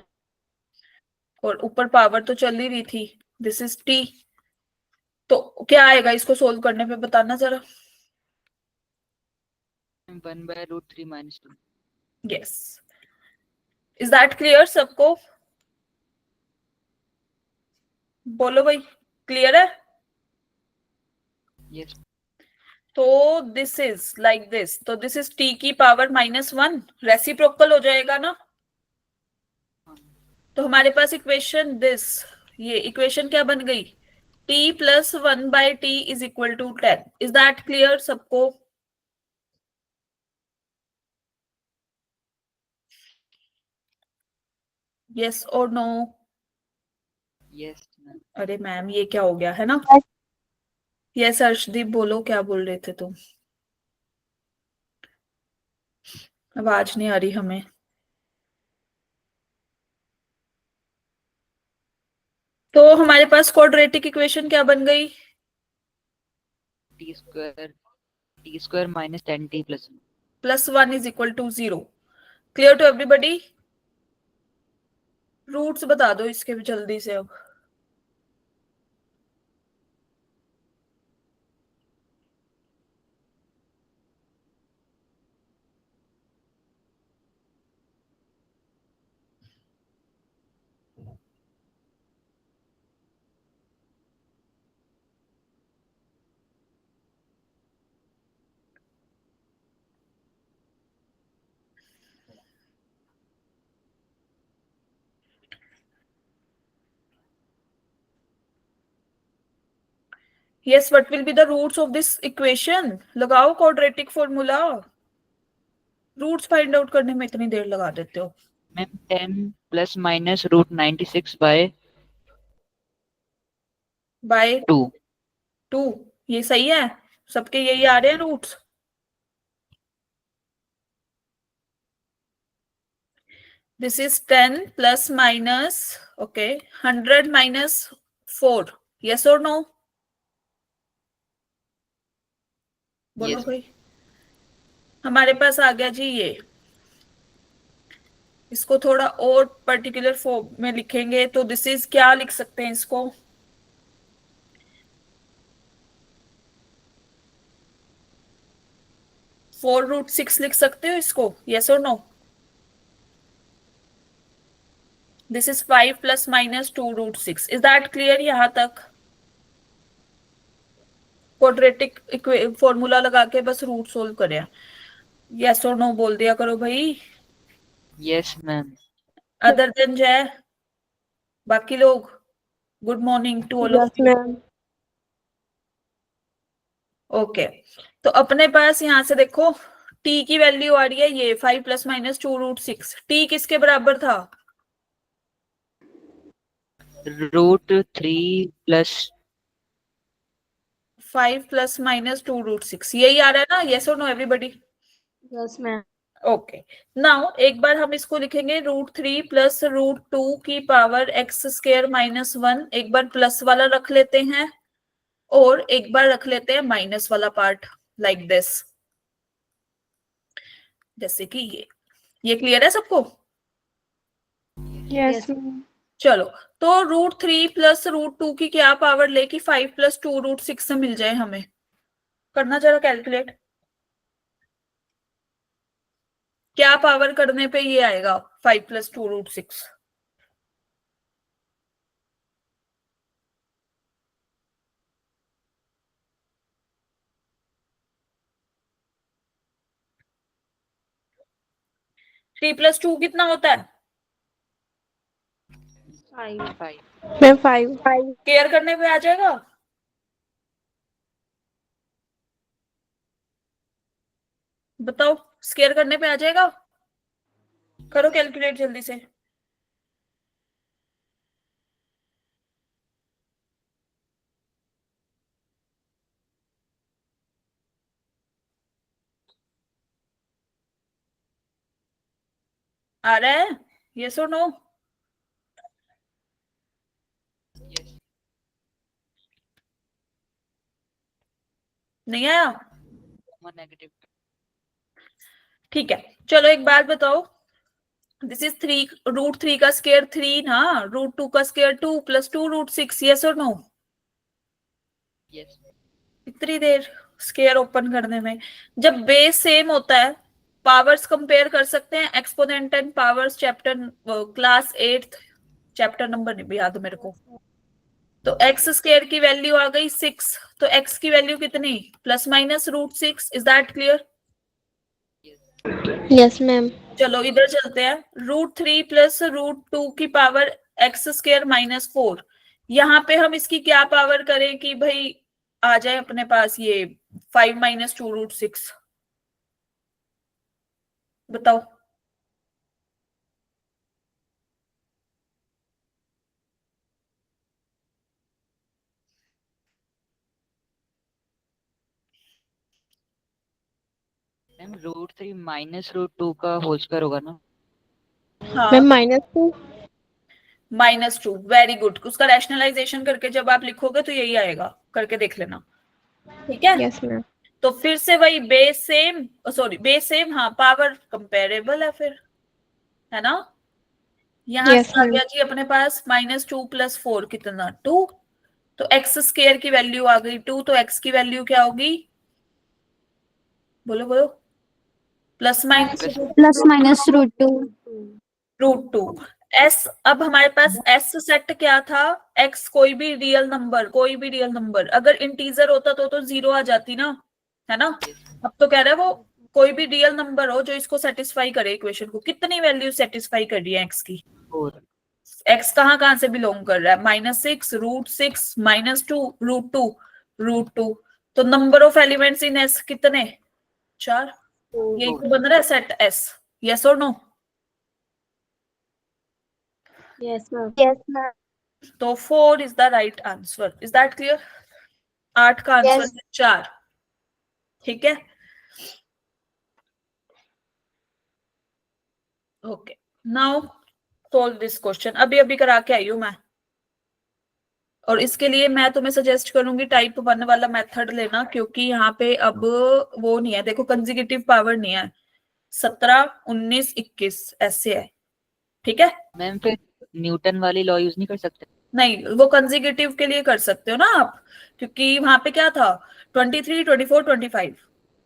और ऊपर पावर तो चल ही रही थी, दिस इज टी, तो क्या आएगा इसको सोल्व करने पे, बताना जरा। 1/√3 - 2। यस, इज दैट क्लियर सबको? बोलो भाई, क्लियर है? यस। तो दिस इज लाइक दिस, तो दिस इज टी की पावर -1, रेसिप्रोकल हो जाएगा ना। तो हमारे पास इक्वेशन दिस, ये इक्वेशन क्या बन गई, t plus 1/t is equal to 10। Is that clear सबको? यस और नो? Yes ma'am. अरे मैम ये क्या हो गया है ना। यस अर्शदीप बोलो, क्या बोल रहे थे तुम? आवाज नहीं आ रही हमें। तो हमारे पास क्वाड्रेटिक इक्वेशन क्या बन गई, t² -10t + 1। +1 is equal to 0। Clear to everybody? Roots बता दो इसके भी जल्दी से अब। Yes, what will be the roots of this equation? लगाओ quadratic formula. Roots find out करने में इतनी देर लगा देते हो. Ma'am 10 plus minus root 96 by By 2. 2. ये सही है? सबके यही आ रहे हैं roots. This is 10 plus minus, okay, 100 minus 4. Yes or no? बोलो Yes. भाई. हमारे पास आ गया जी ये. इसको थोड़ा और पर्टिकुलर फॉर्म में लिखेंगे तो दिस इज क्या लिख सकते हैं इसको? 4√6 लिख सकते हो इसको. यस और no? This is 5 plus minus 2√6. Is that clear यहां तक? क्वाड्रेटिक फॉर्मूला लगा के बस रूट सोल्व करें. यस और नो बोल दिया करो भाई. Yes ma'am. Other than Jay, बाकी लोग, good morning to all of yes ma'am. Okay. तो अपने पास यहां से देखो t की वैल्यू आ रही है ये 5 प्लस माइनस 2√6. t किसके बराबर था? Root 3 plus 5 plus minus 2√6. यही आ रहा है ना? यस और no everybody? Yes ma'am. Okay. Now एक बार हम इसको लिखेंगे √3 प्लस √2 की पावर x स्क्वायर माइनस 1. एक बार प्लस वाला रख लेते हैं और एक बार रख लेते हैं माइनस वाला पार्ट, लाइक दिस. जैसे कि ये क्लियर है सबको? Yes, ma'am. चलो, तो √3 प्लस √2 की क्या पावर ले कि 5 प्लस 2√6 से मिल जाए हमें? करना जरा कैलकुलेट. क्या पावर करने पे ये आएगा 5 प्लस 2√6? थ्री प्लस 2 कितना होता है? 5. मैम 5. केयर करने पे आ जाएगा? बताओ, स्केयर करने पे आ जाएगा? करो कैलकुलेट जल्दी से. आ रहा है? यस और नो? नहीं आया? नेगेटिव. ठीक है, चलो एक बात बताओ. दिस इज 3 √3 का स्केयर 3 ना, √2 का स्केयर 2 प्लस 2√6. यस और नो? यस. इतनी देर स्केयर ओपन करने में. जब बेस सेम होता है, पावर्स कंपेयर कर सकते हैं. Exponent and powers chapter class 8 chapter number नहीं भी याद मेरे को. तो एक्स स्केयर की वैल्यू आ गई 6. तो एक्स की वैल्यू कितनी? Plus minus √6. Is that clear? Yes, ma'am. चलो इधर चलते हैं. √3 प्लस √2 की पावर एक्स स्केयर माइनस 4. यहाँ पे हम इसकी क्या पावर करें कि भाई आ जाए अपने पास ये 5 माइनस 2√6? बताओ. मैम √3 माइनस √2 का होल स्क्वायर होगा ना? हाँ, Ma'am, -2. -2. Very good. उसका रैशनलाइजेशन करके जब आप लिखोगे तो यही आएगा. करके देख लेना. ठीक है. Yes, ma'am. तो फिर से वही base same, sorry base same, हाँ पावर कंपेरेबल है फिर, है ना? यहाँ Yes, से आ ma'am. गया जी अपने पास -2 प्लस 4 कितना? 2. तो एक्स स्केयर की वैल्यू आ गई 2. तो एक्स की वैल्यू क्या होगी? बोलो बोलो. Plus minus Plus minus √2. √2. S, अब हमारे पास एस सेट क्या था? एक्स कोई भी रियल नंबर. अगर इंटीजर होता तो 0 आ जाती ना, है ना? अब तो कह रहा है वो कोई भी रियल नंबर हो जो इसको सेटिस्फाई करे इक्वेशन को. कितनी वैल्यू सेटिस्फाई कर रही है एक्स की? 4. एक्स कहाँ से बिलोंग कर रहा है? -6, √6, -2, √2. √2। तो number of elements in S कितने? 4। यही तो बन रहा है सेट एस। यस और no? Yes ma'am. Yes, ma'am. तो 4 is the right answer. Is that clear? 8 का आंसर Yes. है 4। ठीक है, okay. Now solve this question. अभी अभी करा के आई हूं मैं, और इसके लिए मैं तुम्हें सजेस्ट करूंगी टाइप 1 वाला मेथड लेना, क्योंकि यहाँ पे अब वो नहीं है, देखो कंसेक्यूटिव पावर नहीं है, 17, 19, 21 ऐसे है। ठीक है, मैम फिर न्यूटन वाली लॉ यूज नहीं कर सकते? नहीं वो कंसेक्यूटिव के लिए कर सकते हो ना आप, क्योंकि वहां पे क्या था, 23, 24, 25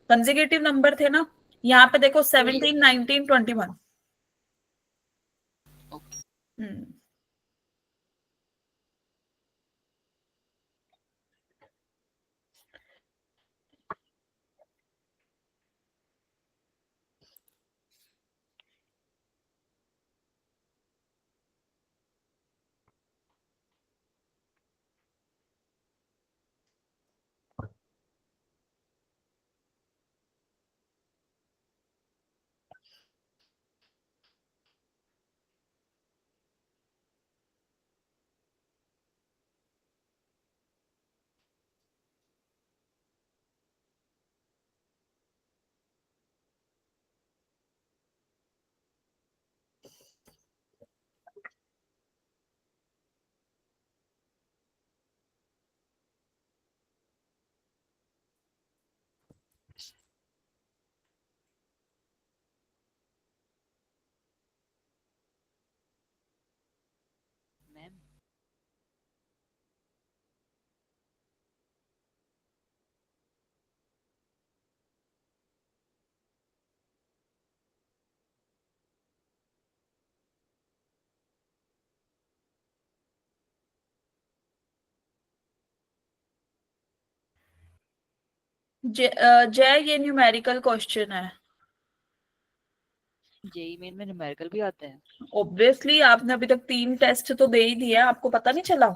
कंसेक्यूटिव नंबर थे ना। यहाँ पे देखो 17, 19, 21। हम्म, मैम जय ये न्यूमेरिकल क्वेश्चन है। जेई मेन में न्यूमेरिकल भी आते हैं? ऑब्वियसली आपने अभी तक 3 टेस्ट तो दे ही दिया, आपको पता नहीं चला?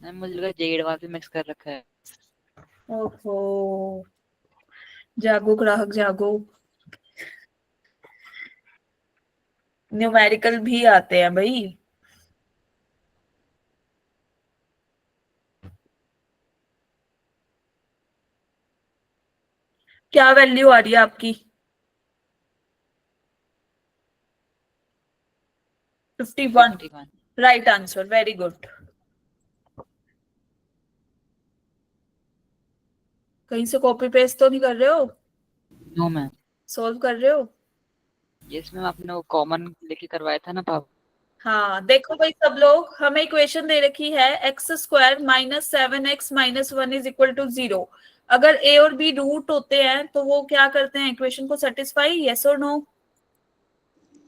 मैम मुझे लगा जेई एडवांस में मिक्स कर रखा है। ओहो, जागो ग्राहक जागो, न्यूमेरिकल भी आते हैं भाई। क्या वैल्यू आ रही है आपकी? 51 51। Right answer, very good. कहीं से कॉपी पेस्ट तो नहीं कर रहे हो? No ma'am. सोल्व कर रहे हो? यस मैम, आपने वो कॉमन लेके करवाया था ना पावर। हाँ देखो भाई सब लोग, हमें इक्वेशन दे रखी है x² - 7x - 1 is equal to 0। अगर a और b रूट होते हैं तो वो क्या करते हैं, इक्वेशन को सेटिस्फाई, यस और नो?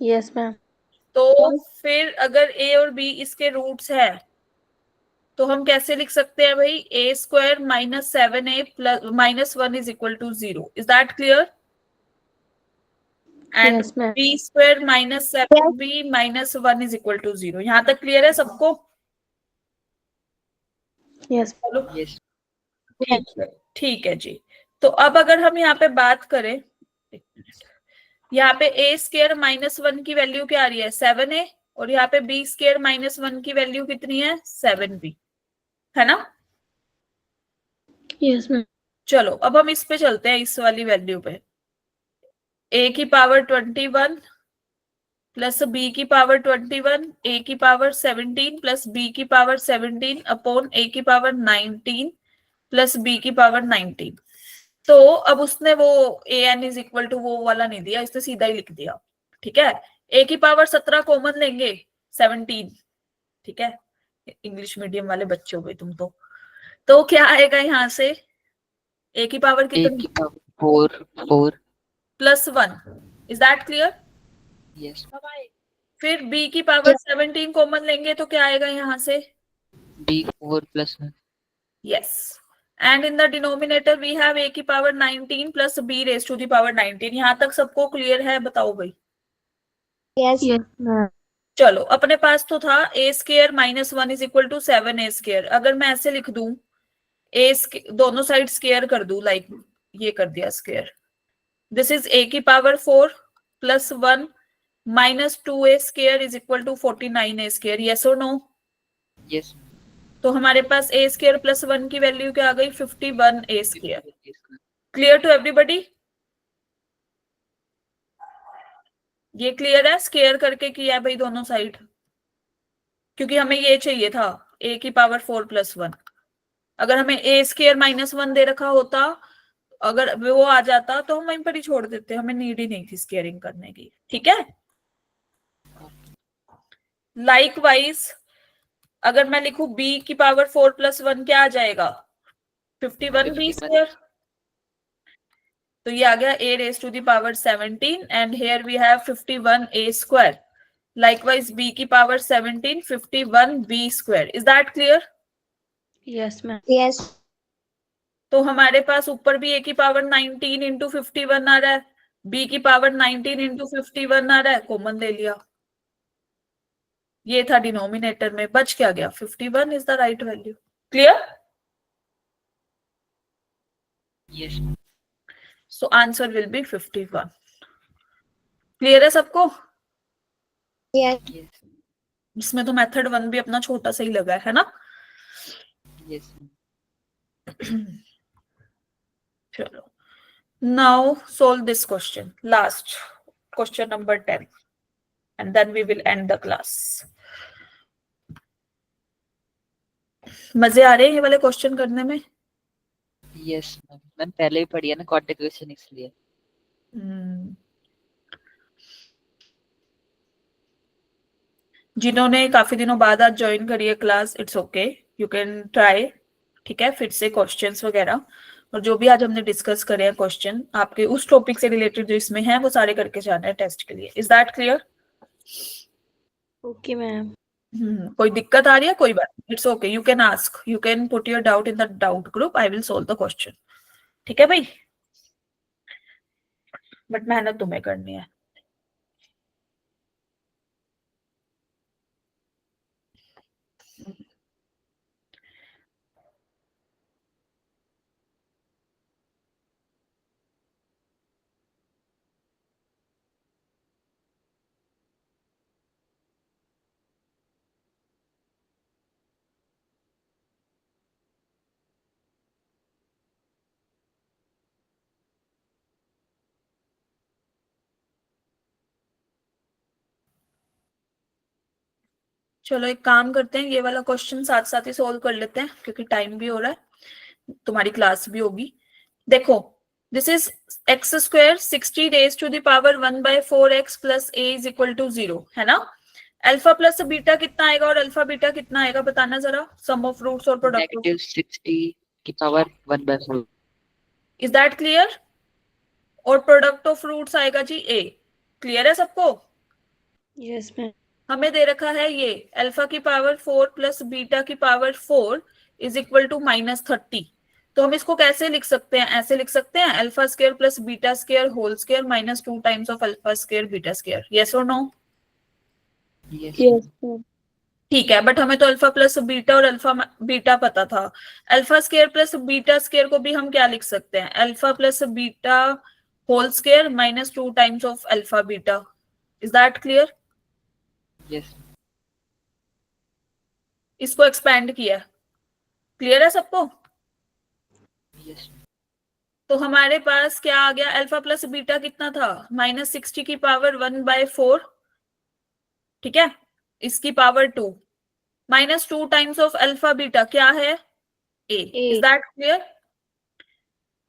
Yes ma'am. तो फिर अगर a और b इसके रूट्स है तो हम कैसे लिख सकते हैं भाई, a² - 7a - 1 is equal to 0। Is that clear? And yes ma'am. b² - 7b - 1 is equal to 0। यहां तक क्लियर है सबको? यस। चलो यस। ठीक है जी। तो अब अगर हम यहाँ पे बात करें, यहाँ पे a² - 1 की वैल्यू क्या आ रही है, 7a, और यहाँ पे b² - 1 की वैल्यू कितनी है, 7b, है ना? Yes ma'am. चलो अब हम इस पे चलते हैं, इस वाली वैल्यू पे। a की पावर 21 प्लस b की पावर 21, a की पावर 17 प्लस b की पावर 17 अपॉन a की पावर 19 प्लस b की पावर 19। तो अब उसने वो an इज इक्वल टू वो वाला नहीं दिया, इसने सीधा ही लिख दिया। ठीक है, a की पावर 17 कॉमन लेंगे, 17। ठीक है, इंग्लिश मीडियम वाले बच्चे हो गए तुम तो क्या आएगा यहाँ से, a की पावर एक कितनी, की power 4 plus 1। Is that clear? Yes. फिर b की पावर 17 कॉमन लेंगे तो क्या आएगा यहाँ से, b4 + 1। yes, and in the denominator we have a की power 19 plus b raised to the power 19। यहाँ तक सबको क्लियर है, बताओ भाई? Yes. Yes ma'am. चलो अपने पास तो था a² - 1 is equal to 7a²। अगर मैं ऐसे लिख दूं दोनों साइड स्क्वायर कर दूं, लाइक ये कर दिया स्क्वायर. दिस इज a की power 4 plus 1 minus 2a square is equal to 49a square. Yes और नो? यस. तो हमारे पास a स्क्वायर प्लस 1 की वैल्यू क्या आ गई? 51a square. Clear to everybody? ये क्लियर है? स्क्वायर करके किया है भाई दोनों साइड, क्योंकि हमें ये चाहिए था a की पावर 4 प्लस 1. अगर हमें a स्क्वायर माइनस 1 दे रखा होता, अगर वो आ जाता तो हम वहीं पर ही छोड़ देते, हमें नीड ही नहीं थी स्क्वायरिंग करने की. ठीक है. लाइकवाइज अगर मैं लिखूं b की पावर 4 प्लस 1 क्या आ जाएगा? 51b square. तो ये आ गया a raise to the power 17 and here we have 51a square. Likewise b की power 17 51b square. Is that clear? Yes ma'am. Yes. तो हमारे पास ऊपर भी a की पावर 19 इंटू 51 आ रहा है, b की पावर 19 इंटू 51 आ रहा है, कॉमन ले लिया. ये था डिनोमिनेटर में, बच क्या गया? 51 is the right value. Clear? Yes. So answer will be 51. Clear है सबको? Yes. यस. इसमें तो मेथड 1 भी अपना छोटा सा ही लगा है ना? यस. चलो, now solve this question, last question number 10 and then we will end the class. मजे आ रहे हैं ये वाले क्वेश्चन करने में? यस मैम, पहले ही पढ़ी है ना क्वाड्रेटिक इक्वेशन, इसलिए. जिन्होंने काफी दिनों बाद आज ज्वाइन करी है class, it's okay, you can try. ठीक है, फिर से क्वेश्चंस वगैरह और जो भी आज हमने डिस्कस करे हैं क्वेश्चन आपके उस टॉपिक से रिलेटेड जो इसमें है, वो सारे करके जाना है टेस्ट के लिए. Is that clear? Okay ma'am. कोई दिक्कत आ रही है? कोई बात, it's okay, you can ask, you can put your doubt in the doubt group, I will solve the question. ठीक है भाई, बट मेहनत तुम्हें करनी है. चलो एक काम करते हैं, ये वाला क्वेश्चन साथ साथ ही सोल्व कर लेते हैं क्योंकि टाइम भी हो रहा है, तुम्हारी क्लास भी होगी. देखो, this is X square 60 raise to the power 1/4x plus a is equal to 0, है ना? अल्फा प्लस बीटा कितना आएगा और अल्फा बीटा कितना आएगा बताना जरा. सम ऑफ रूट्स और प्रोडक्ट. नेगेटिव 60 की पावर 1/4. Is that clear? और प्रोडक्ट ऑफ रूट्स आएगा जी a. क्लियर है सबको? Yes ma'am. हमें दे रखा है ये अल्फा की पावर 4 प्लस बीटा की पावर 4 इज इक्वल टू -30. तो हम इसको कैसे लिख सकते हैं? ऐसे लिख सकते हैं, alpha square plus beta square whole square minus 2 times of alpha square beta square. Yes और नो? यस. Yes ma'am. ठीक है, बट हमें तो अल्फा प्लस बीटा और अल्फा बीटा पता था. Alpha square plus beta square को भी हम क्या लिख सकते हैं? Alpha plus beta whole square minus 2 times of alpha beta. Is that clear? Yes. इसको एक्सपैंड किया. क्लियर है सबको? यस. तो हमारे पास क्या आ गया? अल्फा प्लस बीटा कितना था? -60 की पावर 1/4. ठीक है, इसकी power 2 minus 2 times of alpha beta क्या है? a. Is that clear?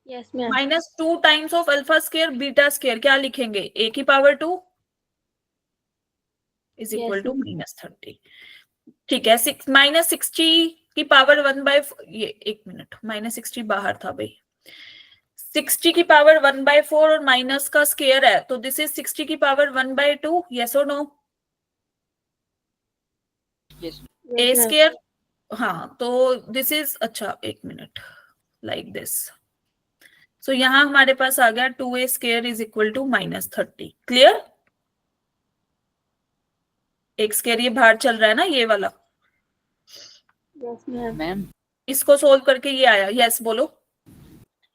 Yes ma'am. -2 times of alpha square beta square क्या लिखेंगे? a की पावर 2 इज इक्वल टू -30. ठीक है, -60 की पावर 1/4, ये एक मिनट, -60 बाहर था भाई. 60 की पावर 1/4 और माइनस का स्क्वायर है, तो दिस इज 60 की पावर 1/2. यस और नो? यस. a square. हाँ, तो दिस इज, अच्छा एक मिनट, लाइक दिस. सो यहाँ हमारे पास आ गया 2a square is equal to -30. Clear? एक स्क्वायर ये बाहर चल रहा है ना, ये वाला. Yes ma'am. मैम इसको सोल्व करके ये आया, यस बोलो।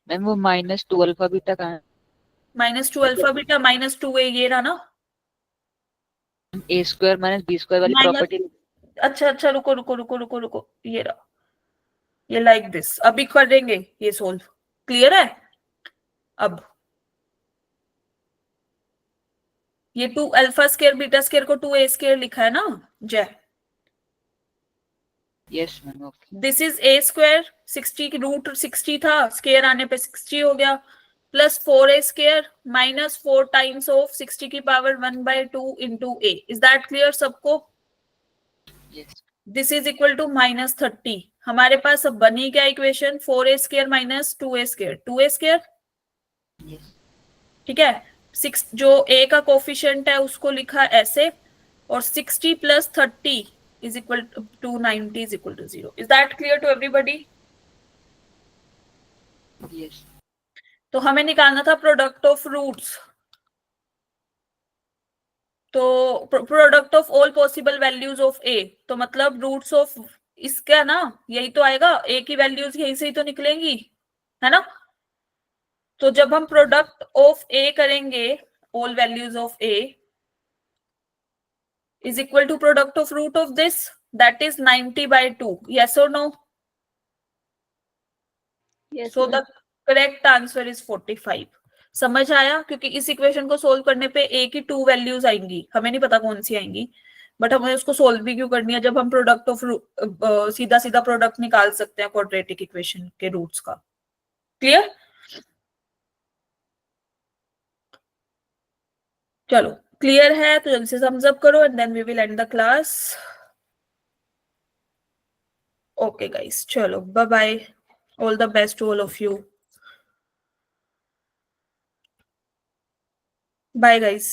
मैम वो -2 अल्फा बीटा कहाँ है? -2 अल्फा बीटा -2a ये रहा ना। a square minus b square वाली माइनस, प्रॉपर्टी। अच्छा रुको रुको रुको रुको रुको, ये रहा, ये लाइक दिस। अभी करेंगे ये सोल्व, क्लियर है? अब ये 2 अल्फा स्क्वायर बीटा स्क्वायर को 2a स्क्वायर लिखा है ना जय। Yes ma'am okay. This is a square, 60 की रूट 60 था, स्क्वायर आने पे 60 हो गया, plus 4a square minus 4 times of 60 की power 1/2 into a। Is that clear सबको? Yes this is equal to -30। हमारे पास अब बनी क्या equation? 4a square minus 2a square, 2a square, yes ठीक है। 6 जो a का कोफिशिएंट है उसको लिखा ऐसे, और 60 plus 30 is equal to 90 is equal to 0। Is that clear to everybody? Yes. तो हमें निकालना था प्रोडक्ट ऑफ रूट्स, तो product of all possible values of a, तो मतलब रूट्स ऑफ इसका ना यही तो आएगा, a की वैल्यूज यही से ही तो निकलेंगी, है ना? तो जब हम प्रोडक्ट ऑफ a करेंगे, all values of a is equal to product of root of this, that is 90/2, yes or no? Yes, So ma'am. the correct answer is 45। समझ आया? क्योंकि इस इक्वेशन को सोल्व करने पे a की 2 वैल्यूज आएंगी, हमें नहीं पता कौन सी आएंगी, बट हमें उसको सोल्व भी क्यों करनी है जब हम प्रोडक्ट ऑफ सीधा सीधा प्रोडक्ट निकाल सकते हैं क्वाड्रेटिक इक्वेशन के रूट्स का। क्लियर? चलो क्लियर है तो जल्दी से सम्स अप करो and then we will end the class. Okay guys, चलो bye bye, all the best to all of you, bye guys.